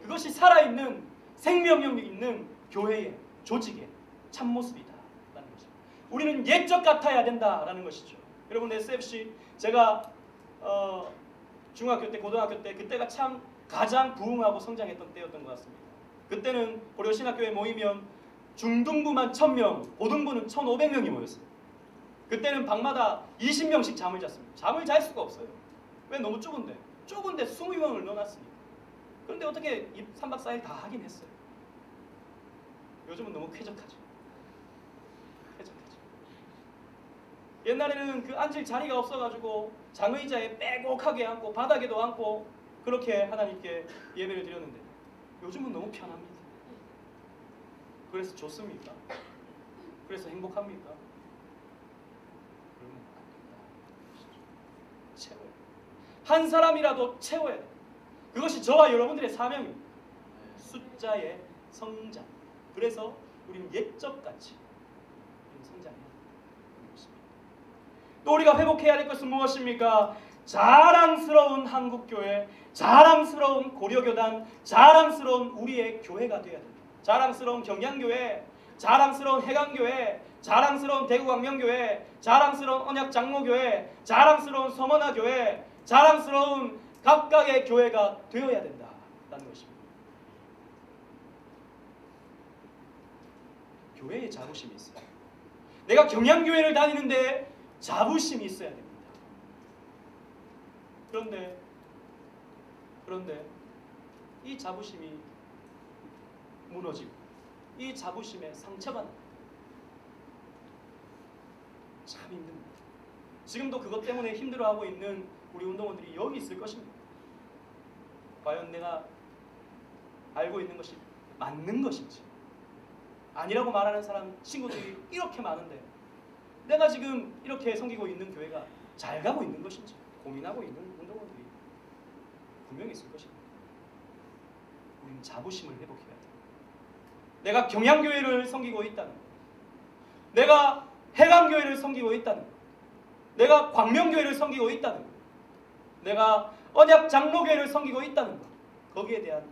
그것이 살아있는 생명력 있는 교회의 조직의 참모습이다 라는 것입니다. 우리는 옛적 같아야 된다라는 것이죠. 여러분 SFC 제가 중학교 때 고등학교 때 그때가 참 가장 부흥하고 성장했던 때였던 것 같습니다. 그때는 고려신학교에 모이면 중등부만 1000명, 고등부는 1500명이 모였어요. 그때는 방마다 20명씩 잠을 잤습니다. 잠을 잘 수가 없어요. 왜? 너무 좁은데 20명을 넣어놨으니까. 그런데 어떻게 3박 4일 다 하긴 했어요. 요즘은 너무 쾌적하죠. 옛날에는 그 앉을 자리가 없어가지고 장의자에 빼곡하게 앉고 바닥에도 앉고 그렇게 하나님께 예배를 드렸는데 요즘은 너무 편합니다. 그래서 좋습니까? 그래서 행복합니까? 그러면 안 됩니다. 채워요. 한 사람이라도 채워야 돼요. 그것이 저와 여러분들의 사명입니다. 숫자의 성장. 그래서 우리는 옛적같이 성장해야 하는 것입니다. 또 우리가 회복해야 될 것은 무엇입니까? 자랑스러운 한국교회, 자랑스러운 고려교단, 자랑스러운 우리의 교회가 되어야 됩니다. 자랑스러운 경양교회, 자랑스러운 해강교회, 자랑스러운 대구광명교회, 자랑스러운 언약장로교회, 자랑스러운 서머나교회, 자랑스러운 각각의 교회가 되어야 된다라는 것입니다. 교회에 자부심이 있어요. 내가 경양교회를 다니는데 자부심이 있어야 됩니다. 그런데 이 자부심이 무너지고 이 자부심에 상처받는 참 힘듭니다. 지금도 그것 때문에 힘들어하고 있는 우리 운동원들이 여기 있을 것입니다. 과연 내가 알고 있는 것이 맞는 것인지, 아니라고 말하는 사람 친구들이 이렇게 많은데 내가 지금 이렇게 섬기고 있는 교회가 잘 가고 있는 것인지 고민하고 있는 운동원들이 분명히 있을 것입니다. 우리는 자부심을 회복해야 돼요. 내가 경양교회를 섬기고 있다는 것, 내가 해강교회를 섬기고 있다는 것, 내가 광명교회를 섬기고 있다는 것, 내가 언약 장로교회를 섬기고 있다는 것, 거기에 대한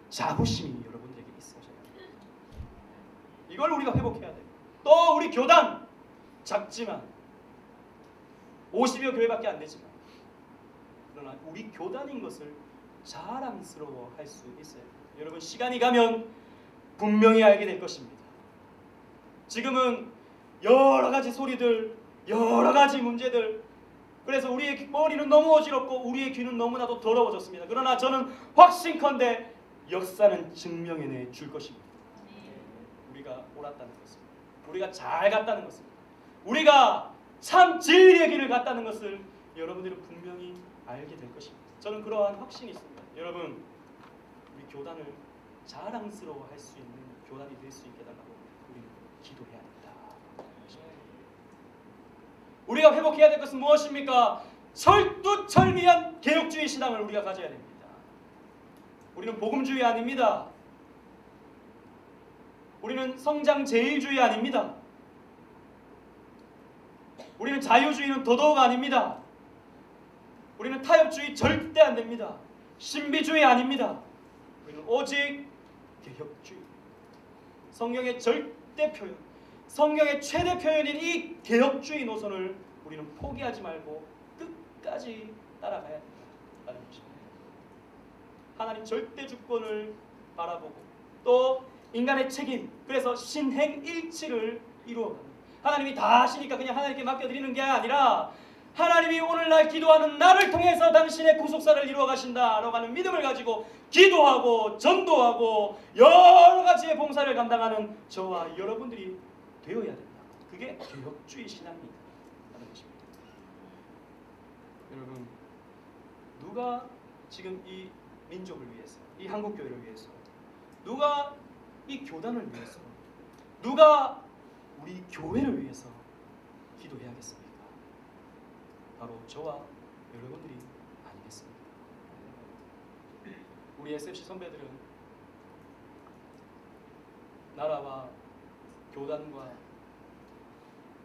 자부심이 여러분들에게 있어야 해요. 이걸 우리가 회복해야 돼요. 또 우리 교단 작지만 50여 교회밖에 안 되지만 그러나 우리 교단인 것을 자랑스러워할 수 있어요. 여러분, 시간이 가면 분명히 알게 될 것입니다. 지금은 여러 가지 소리들, 여러 가지 문제들, 그래서 우리의 머리는 너무 어지럽고 우리의 귀는 너무나도 더러워졌습니다. 그러나 저는 확신컨대 역사는 증명해내 줄 것입니다. 우리가 옳았다는 것입니다. 우리가 잘 갔다는 것입니다. 우리가 참 진리의 길을 갔다는 것을 여러분들은 분명히 알게 될 것입니다. 저는 그러한 확신이 있습니다. 여러분, 우리 교단을 자랑스러워할 수 있는 교단이 될 수 있게 해달라고 우리는 기도해야 합니다. 우리가 회복해야 될 것은 무엇입니까? 철두철미한 개혁주의 신앙을 우리가 가져야 됩니다. 우리는 복음주의 아닙니다. 우리는 성장제일주의 아닙니다. 우리는 자유주의는 더더욱 아닙니다. 우리는 타협주의 절대 안 됩니다. 신비주의 아닙니다. 우리는 오직 개혁주의. 성경의 절대 표현, 성경의 최대 표현인 이 개혁주의 노선을 우리는 포기하지 말고 끝까지 따라가야 된다는 것입니다. 하나님 절대 주권을 바라보고 또 인간의 책임, 그래서 신행일치를 이루어갑니다. 하나님이 다 하시니까 그냥 하나님께 맡겨드리는 게 아니라 하나님이 오늘날 기도하는 나를 통해서 당신의 구속사를 이루어 가신다라고 하는 믿음을 가지고 기도하고 전도하고 여러 가지의 봉사를 감당하는 저와 여러분들이 되어야 된다. 그게 개혁주의 신앙입니다. 라는 것입니다. 여러분, 누가 지금 이 민족을 위해서, 이 한국교회를 위해서, 누가 이 교단을 위해서, 누가 우리 교회를 위해서 기도해야겠습니까? 바로 저와 여러분들이 아니겠습니까? 우리 SFC 선배들은 나라와 교단과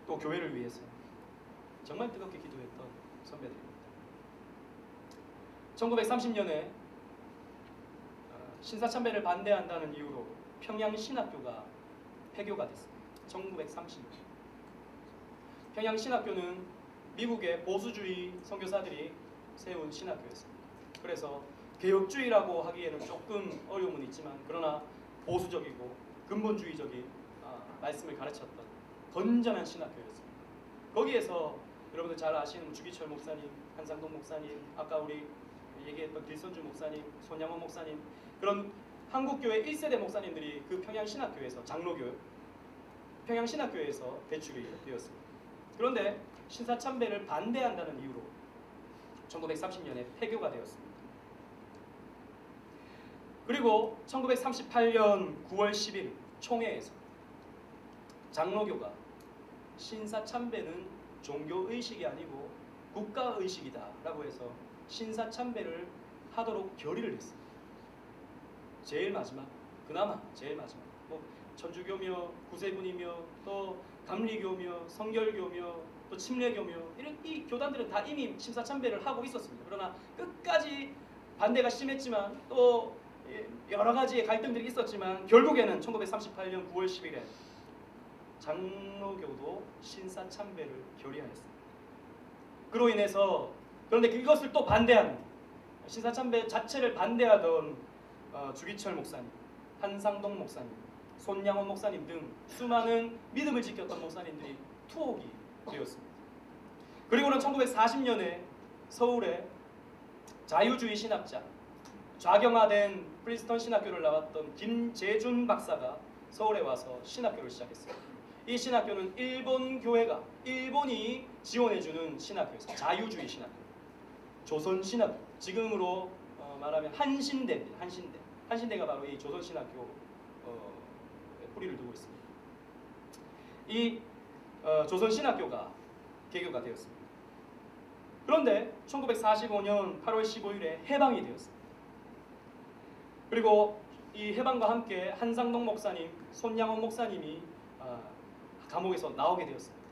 또 교회를 위해서 정말 뜨겁게 기도했던 선배들입니다. 1930년에 신사참배를 반대한다는 이유로 평양신학교가 폐교가 됐습니다. 1930년. 평양신학교는 미국의 보수주의 선교사들이 세운 신학교였습니다. 그래서 개혁주의라고 하기에는 조금 어려움은 있지만 그러나 보수적이고 근본주의적인 말씀을 가르쳤던 건전한 신학교였습니다. 거기에서 여러분들 잘 아시는 주기철 목사님, 한상동 목사님, 아까 우리 얘기했던 길선주 목사님, 손양원 목사님, 그런 한국교회 1세대 목사님들이 그 평양신학교에서 장로교 평양신학교에서 배출이 되었습니다. 그런데 신사참배를 반대한다는 이유로 1930년에 폐교가 되었습니다. 그리고 1938년 9월 10일 총회에서 장로교가 신사참배는 종교의식이 아니고 국가의식이다 라고 해서 신사참배를 하도록 결의를 했습니다. 제일 마지막, 그나마 제일 마지막, 천주교며 구세군이며 또 감리교며 성결교며 또 침례교며 이런 이 교단들은 다 이미 신사참배를 하고 있었습니다. 그러나 끝까지 반대가 심했지만 또 여러 가지의 갈등들이 있었지만 결국에는 1938년 9월 10일에 장로교도 신사참배를 결의하였습니다. 그로 인해서 그런데 이것을 또 반대하는 신사참배 자체를 반대하던 주기철 목사님, 한상동 목사님, 손양원 목사님 등 수많은 믿음을 지켰던 목사님들이 투옥이 되었습니다. 그리고는 1940년에 서울에 자유주의 신학자, 좌경화된 프린스턴 신학교를 나왔던 김재준 박사가 서울에 와서 신학교를 시작했어요. 이 신학교는 일본 교회가 일본이 지원해주는 신학교였어요. 자유주의 신학교, 조선 신학교, 지금으로 말하면 한신대입니다. 한신대가 바로 이 조선 신학교 뿌리를 두고 있습니다. 이 조선 신학교가 개교가 되었습니다. 그런데 1945년 8월 15일에 해방이 되었습니다. 그리고 이 해방과 함께 한상동 목사님, 손양원 목사님이 감옥에서 나오게 되었습니다.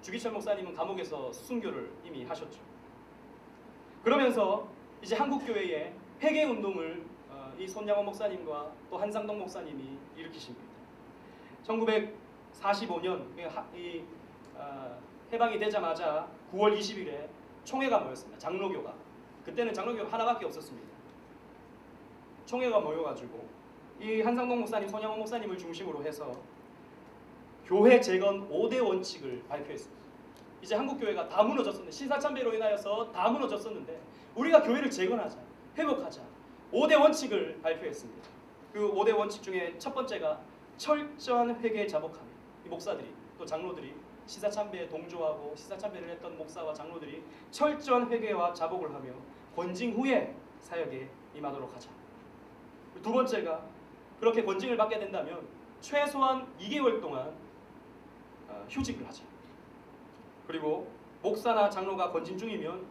주기철 목사님은 감옥에서 순교를 이미 하셨죠. 그러면서 이제 한국교회에 회개운동을 이 손양원 목사님과 또 한상동 목사님이 일으키신 겁니다. 1945년 이 해방이 되자마자 9월 20일에 총회가 모였습니다. 장로교가. 그때는 장로교가 하나밖에 없었습니다. 총회가 모여가지고 이 한상동 목사님, 손양원 목사님을 중심으로 해서 교회 재건 5대 원칙을 발표했습니다. 이제 한국교회가 다 무너졌었는데, 신사참배로 인하여서 다 무너졌었는데 우리가 교회를 재건하자, 회복하자, 5대 원칙을 발표했습니다. 그 5대 원칙 중에 첫 번째가 철저한 회개 자복함. 이 목사들이 또 장로들이 시사참배에 동조하고 시사참배를 했던 목사와 장로들이 철저한 회개와 자복을 하며 권징 후에 사역에 임하도록 하자. 두 번째가 그렇게 권징을 받게 된다면 최소한 2개월 동안 휴직을 하자. 그리고 목사나 장로가 권징 중이면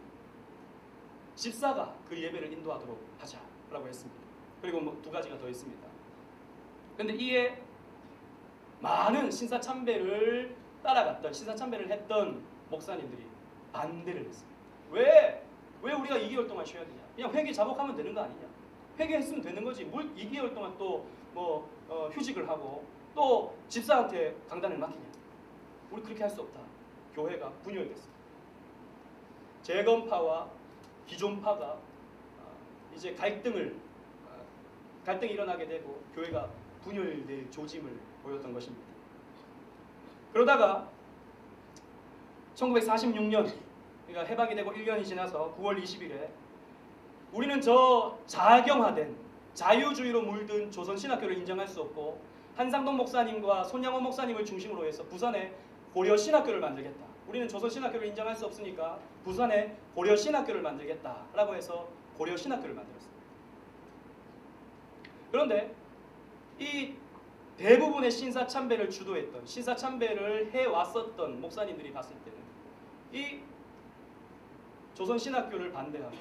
집사가 그 예배를 인도하도록 하자라고 했습니다. 그리고 뭐 두 가지가 더 있습니다. 그런데 이에 많은 신사참배를 따라갔던, 신사참배를 했던 목사님들이 반대를 했습니다. 왜 우리가 2개월 동안 쉬어야 되냐? 그냥 회개 자복하면 되는 거 아니냐? 회개했으면 되는 거지. 뭘 2개월 동안 또 휴직을 하고 또 집사한테 강단을 맡기냐? 우리 그렇게 할 수 없다. 교회가 분열됐습니다. 재건파와 기존파가 이제 갈등이 일어나게 되고 교회가 분열될 조짐을 보였던 것입니다. 그러다가 1946년, 그러니까 해방이 되고 1년이 지나서 9월 20일에 우리는 저 자경화된 자유주의로 물든 조선신학교를 인정할 수 없고 한상동 목사님과 손양원 목사님을 중심으로 해서 부산에 고려신학교를 만들겠다. 우리는 조선신학교를 인정할 수 없으니까 부산에 고려신학교를 만들겠다라고 해서 고려신학교를 만들었습니다. 그런데 이 대부분의 신사참배를 주도했던, 신사참배를 해왔었던 목사님들이 봤을 때는 이 조선신학교를 반대하고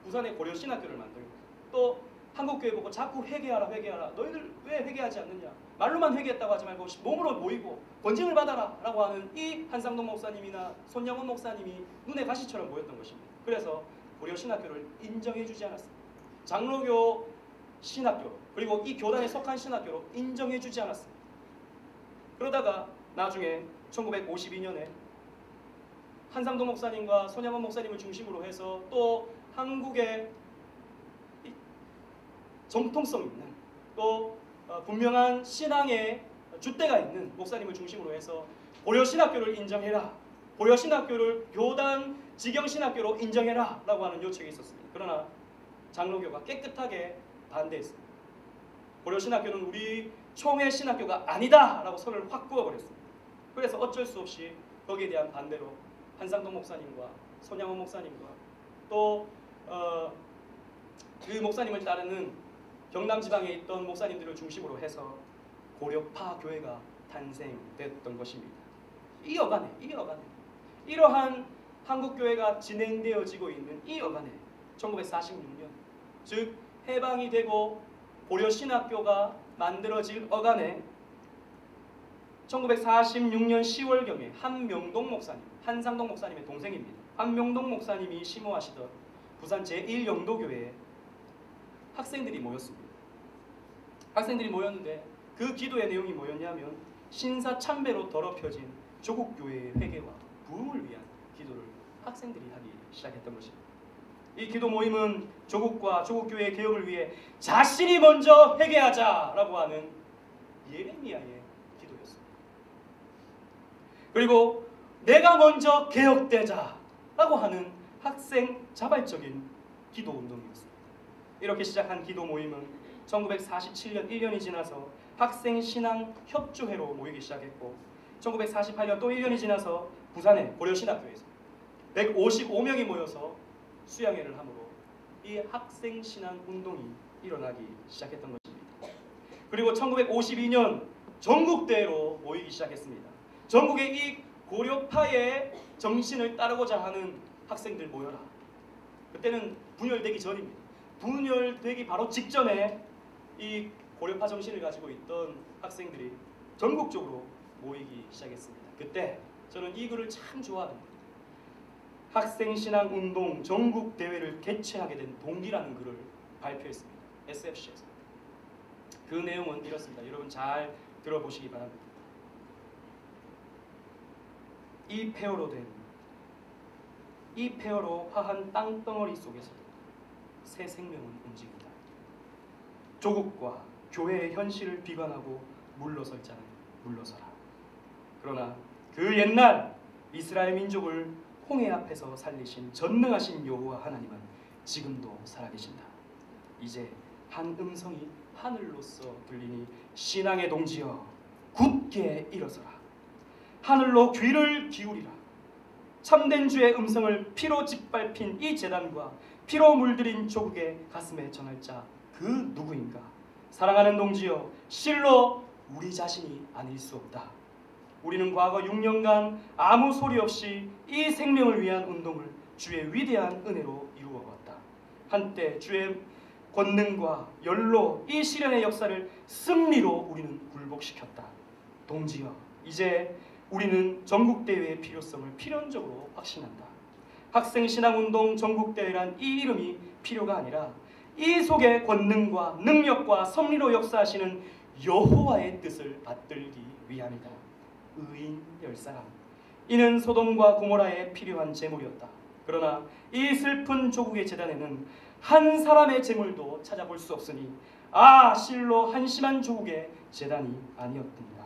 부산에 고려신학교를 만들고 또 한국교회 보고 자꾸 회개하라. 너희들 왜 회개하지 않느냐? 말로만 회개했다고 하지 말고 몸으로 모이고 권징을 받아라 라고 하는 이 한상동 목사님이나 손양원 목사님이 눈에 가시처럼 보였던 것입니다. 그래서 고려신학교를 인정해주지 않았습니다. 장로교 신학교, 그리고 이 교단에 속한 신학교로 인정해주지 않았습니다. 그러다가 나중에 1952년에 한상동 목사님과 손양원 목사님을 중심으로 해서 또 한국의 정통성 있는 또 분명한 신앙의 줏대가 있는 목사님을 중심으로 해서 고려신학교를 인정해라, 고려신학교를 교단 직영신학교로 인정해라 라고 하는 요청이 있었습니다. 그러나 장로교가 깨끗하게 반대했습니다. 고려신학교는 우리 총회 신학교가 아니다 라고 선을 확 그어버렸습니다. 그래서 어쩔 수 없이 거기에 대한 반대로 한상동 목사님과 손양원 목사님과 또 그 목사님을 따르는 경남 지방에 있던 목사님들을 중심으로 해서 고려파 교회가 탄생됐던 것입니다. 이 어간에 이러한 한국교회가 진행되어지고 있는 이 어간에 1946년, 즉 해방이 되고 고려신학교가 만들어질 어간에 1946년 10월경에 한명동 목사님, 한상동 목사님의 동생입니다. 한명동 목사님이 심호하시던 부산 제1영도교회에 학생들이 모였습니다. 학생들이 모였는데 그 기도의 내용이 뭐였냐면 신사참배로 더럽혀진 조국교회의 회개와 부흥을 위한 기도를 학생들이 하기 시작했던 것입니다. 이 기도 모임은 조국과 조국교회의 개혁을 위해 자신이 먼저 회개하자라고 하는 예레미야의 기도였습니다. 그리고 내가 먼저 개혁되자라고 하는 학생 자발적인 기도 운동이었습니다. 이렇게 시작한 기도 모임은 1947년 1년이 지나서 학생 신앙 협조회로 모이기 시작했고 1948년 또 1년이 지나서 부산의 고려신학교에서 155명이 모여서 수양회를 함으로 이 학생 신앙 운동이 일어나기 시작했던 것입니다. 그리고 1952년 전국대회로 모이기 시작했습니다. 전국의 이 고려파의 정신을 따르고자 하는 학생들 모여라. 그때는 분열되기 전입니다. 분열되기 바로 직전에 이 고려파 정신을 가지고 있던 학생들이 전국적으로 모이기 시작했습니다. 그때 저는 이 글을 참 좋아합니다. 학생신앙운동 전국대회를 개최하게 된 동기라는 글을 발표했습니다. SFC에서. 그 내용은 이렇습니다. 여러분 잘 들어보시기 바랍니다. 이 폐허로 화한 땅덩어리 속에서 새 생명은 움직인다. 조국과 교회의 현실을 비관하고 물러설 자는 물러서라. 그러나 그 옛날 이스라엘 민족을 홍해 앞에서 살리신 전능하신 여호와 하나님은 지금도 살아계신다. 이제 한 음성이 하늘로서 들리니 신앙의 동지여 굳게 일어서라. 하늘로 귀를 기울이라. 참된 주의 음성을 피로 짓밟힌 이 제단과 피로 물들인 조국의 가슴에 전할 자 그 누구인가? 사랑하는 동지여, 실로 우리 자신이 아닐 수 없다. 우리는 과거 6년간 아무 소리 없이 이 생명을 위한 운동을 주의 위대한 은혜로 이루어왔다. 한때 주의 권능과 열로 이 시련의 역사를 승리로 우리는 굴복시켰다. 동지여, 이제 우리는 전국대회의 필요성을 필연적으로 확신한다. 학생신앙운동 전국대회란 이 이름이 필요가 아니라 이 속에 권능과 능력과 섭리로 역사하시는 여호와의 뜻을 받들기 위함이다. 의인 10사람. 이는 소돔과 고모라에 필요한 제물이었다. 그러나 이 슬픈 조국의 제단에는 한 사람의 제물도 찾아볼 수 없으니 실로 한심한 조국의 제단이 아니었습니다.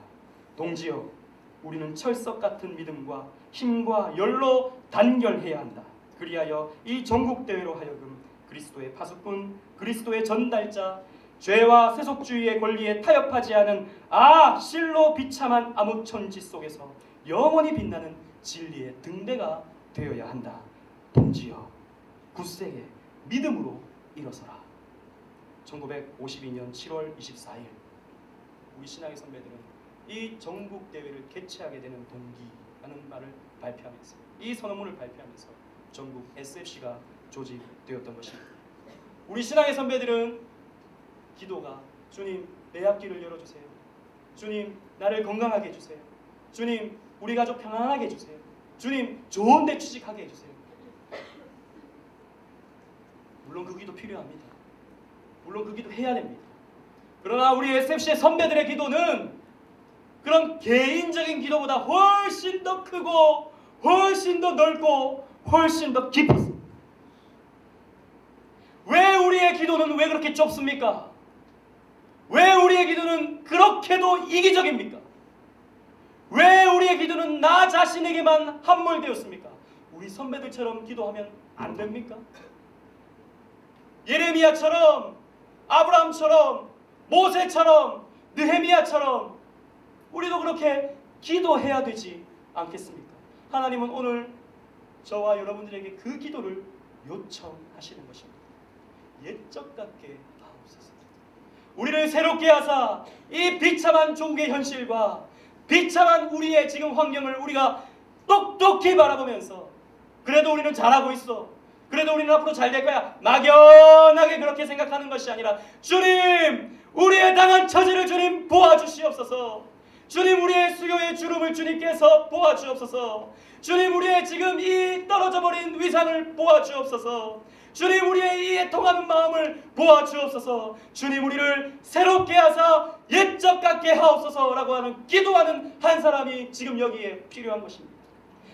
동지여, 우리는 철석 같은 믿음과 힘과 열로 단결해야 한다. 그리하여 이 전국대회로 하여금 그리스도의 파수꾼, 그리스도의 전달자, 죄와 세속주의의 권리에 타협하지 않은 실로 비참한 암흑천지 속에서 영원히 빛나는 진리의 등대가 되어야 한다. 동지여, 굳세게 믿음으로 일어서라. 1952년 7월 24일 우리 신앙의 선배들은 이 전국대회를 개최하게 되는 동기라는 말을 발표하면서 이 선언문을 발표하면서 전국 SFC가 조직되었던 것입니다. 우리 신앙의 선배들은 기도가 주님 내 앞길을 열어주세요. 주님 나를 건강하게 해주세요. 주님 우리 가족 평안하게 해주세요. 주님 좋은 데 취직하게 해주세요. 물론 그 기도 필요합니다. 물론 그 기도 해야 됩니다. 그러나 우리 SFC의 선배들의 기도는 그런 개인적인 기도보다 훨씬 더 크고 훨씬 더 넓고 훨씬 더 깊었습니다. 왜 우리의 기도는 왜 그렇게 좁습니까? 왜 우리의 기도는 그렇게도 이기적입니까? 왜 우리의 기도는 나 자신에게만 함몰되었습니까? 우리 선배들처럼 기도하면 안 됩니까? 예레미야처럼, 아브라함처럼, 모세처럼, 느헤미야처럼 우리도 그렇게 기도해야 되지 않겠습니까? 하나님은 오늘 저와 여러분들에게 그 기도를 요청하시는 것입니다. 옛적 같게 하옵소서. 우리를 새롭게 하사 이 비참한 조국의 현실과 비참한 우리의 지금 환경을 우리가 똑똑히 바라보면서 그래도 우리는 잘하고 있어, 그래도 우리는 앞으로 잘 될 거야, 막연하게 그렇게 생각하는 것이 아니라 주님 우리의 당한 처지를 주님 보아주시옵소서. 주님 우리의 수요의 주름을 주님께서 보아주옵소서. 주님 우리의 지금 이 떨어져버린 위상을 보아주옵소서. 주님 우리의 이 애통하는 마음을 보아주옵소서. 주님 우리를 새롭게 하사 옛적 같게 하옵소서라고 하는 기도하는 한 사람이 지금 여기에 필요한 것입니다.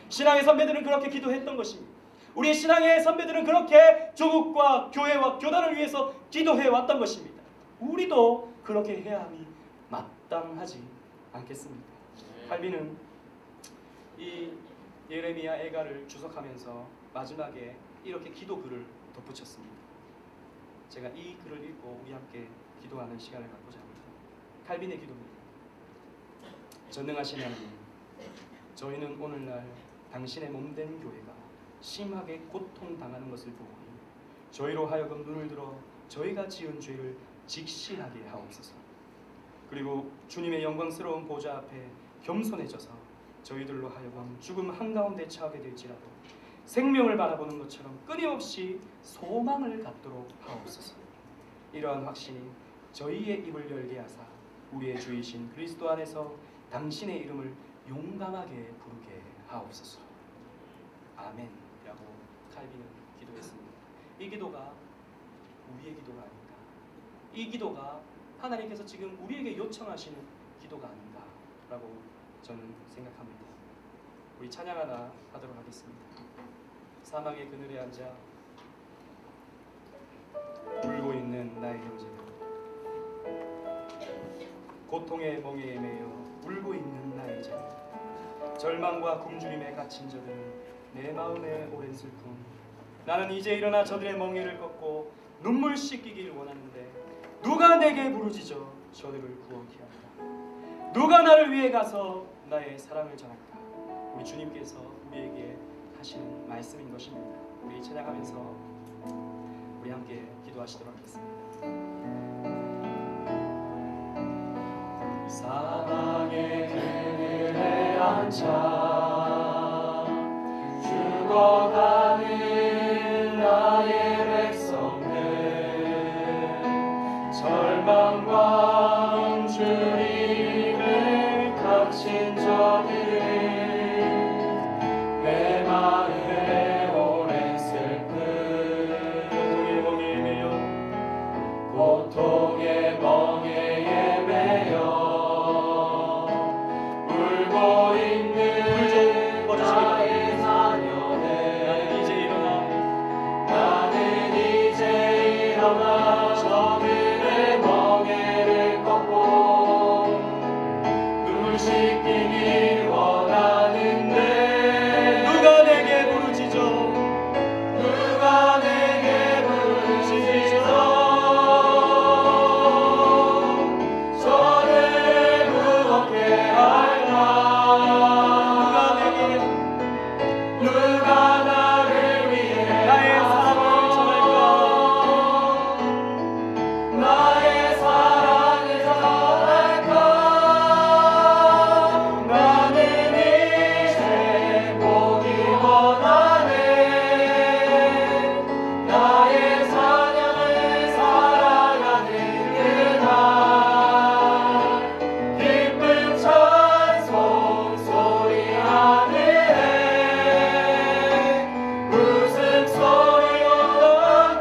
신앙의 선배들은 그렇게 기도했던 것입니다. 우리 신앙의 선배들은 그렇게 조국과 교회와 교단을 위해서 기도해 왔던 것입니다. 우리도 그렇게 해야 함이 마땅하지 않겠습니까? 칼빈은 이 예레미야 애가를 주석하면서 마지막에 이렇게 기도 글을 덧붙였습니다. 제가 이 글을 읽고 우리 함께 기도하는 시간을 갖고자 합니다. 칼빈의 기도입니다. 전능하신 하나님, 저희는 오늘날 당신의 몸된 교회가 심하게 고통당하는 것을 보니 저희로 하여금 눈을 들어 저희가 지은 죄를 직시하게 하옵소서. 그리고 주님의 영광스러운 보좌 앞에 겸손해져서 저희들로 하여금 죽음 한가운데 처하게 될지라도 생명을 바라보는 것처럼 끊임없이 소망을 갖도록 하옵소서. 이러한 확신이 저희의 입을 열게 하사 우리의 주이신 그리스도 안에서 당신의 이름을 용감하게 부르게 하옵소서. 아멘 라고 칼빈은 기도했습니다. 이 기도가 우리의 기도가 아닌가, 이 기도가 하나님께서 지금 우리에게 요청하시는 기도가 아닌가 라고 저는 생각합니다. 우리 찬양 하나 하도록 하겠습니다. 사망의 그늘에 앉아 울고 있는 나의 형제들, 고통의 멍에에 매여 울고 있는 나의 자녀, 절망과 굶주림에 갇힌 저들은 내 마음의 오랜 슬픔, 나는 이제 일어나 저들의 멍에를 꺾고 눈물 씻기길 원하는데 누가 내게 부르짖어 저들을 구원케 할까? 누가 나를 위해 가서 나의 사랑을 전할까? 우리 주님께서 우리에게 하시는 말씀인 것입니다. 우리 찬양하면서 우리 함께 기도하시도록 하겠습니다. 사망의 그늘에 앉아 죽어가는 나의 백성들, 절망과 굶주림에 갇힌 저들은 내 마음에 오랜 슬픔, 고통의 멍에에 매여 울고 있는 나의 자녀들, 나는 이제 일어나 저들의 멍에를 꺾고 눈물 씻기길 원하는데 누가 내게 부르짖어, 누가 내게 부르짖어 저를 구원케 할까? 누가 나를 위해 나의 사랑을 전할까? 나의 사랑을 전할까? 나는 이제 보기 원하네. 나의 사냥을 사랑하는 그날, 기쁨 찬송 소리 하늘에 웃음소리로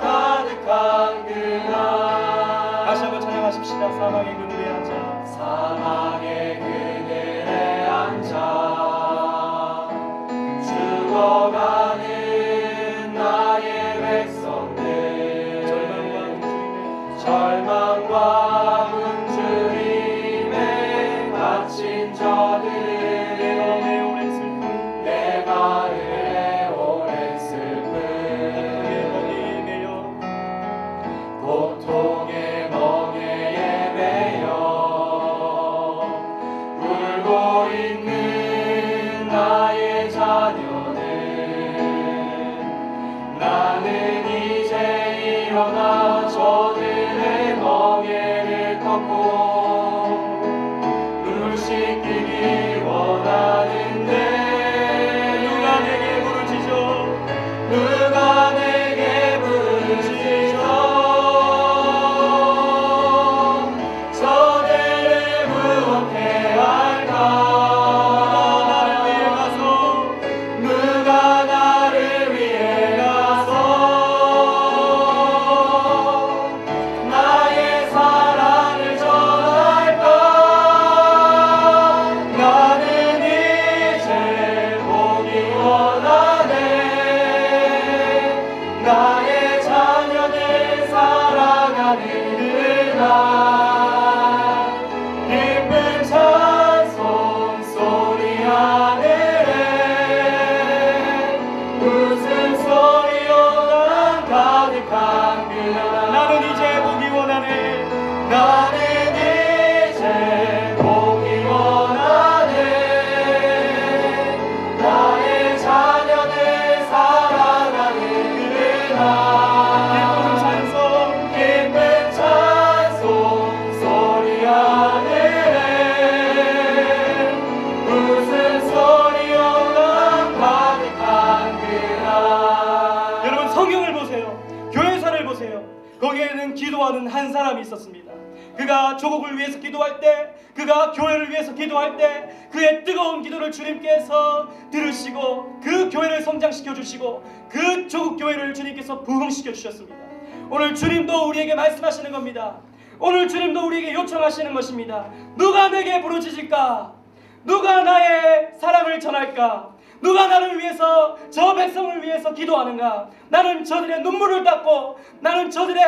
가득한 그날. 다시 한번 찬양하십시다. 사망의 그늘에 앉아 사망의 그늘에 앉아 죽어가는 나의 백성들, 절망과 굶주림에 갇힌 저들은 내 마음에 오랜 슬픔, 고통의 멍에에 매여 울고 있는 나의 자녀들, 나는 이제 일어나 저들의 멍에를 꺾고 눈물 씻기길 원하는데 누가 내게 부르짖어, 누가 내게 부르짖어 저들을 구원케 할까? 누가 나를 위해 가서, 누가 기쁜 찬송 소리 하늘에 웃음소리 영광 가득한 그날. 여러분 성경을 보세요. 교회사를 보세요. 거기에는 기도하는 한 사람이 있었습니다. 그가 조국을 위해서 기도할 때, 그가 교회를 위해서 기도할 때 그의 뜨거운 기도를 주님께서 들으시고 그 교회를 성장시켜 주시고 그 조국 교회를 주님께서 부흥시켜 주셨습니다. 오늘 주님도 우리에게 말씀하시는 겁니다. 오늘 주님도 우리에게 요청하시는 것입니다. 누가 내게 부르짖을까? 누가 나의 사랑을 전할까? 누가 나를 위해서, 저 백성을 위해서 기도하는가? 나는 저들의 눈물을 닦고 나는 저들의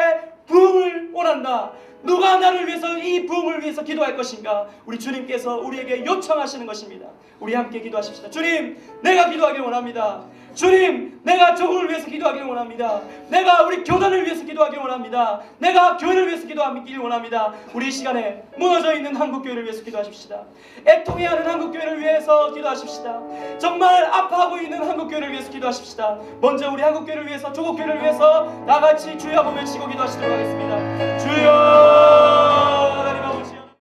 부흥을 원한다. 누가 나를 위해서, 이 부흥을 위해서 기도할 것인가? 우리 주님께서 우리에게 요청하시는 것입니다. 우리 함께 기도하십시다. 주님, 내가 기도하길 원합니다. 주님, 내가 조국을 위해서 기도하길 원합니다. 내가 우리 교단을 위해서 기도하길 원합니다. 내가 교회를 위해서 기도하길 원합니다. 우리 이 시간에 무너져 있는 한국교회를 위해서 기도하십시다. 애통해하는 한국교회를 위해서 기도하십시다. 정말 아파하고 있는 한국교회를 위해서 기도하십시다. 먼저 우리 한국교회를 위해서, 조국교회를 위해서 나같이 주여 한번 외치고 기도하시도록 하겠습니다. 주여!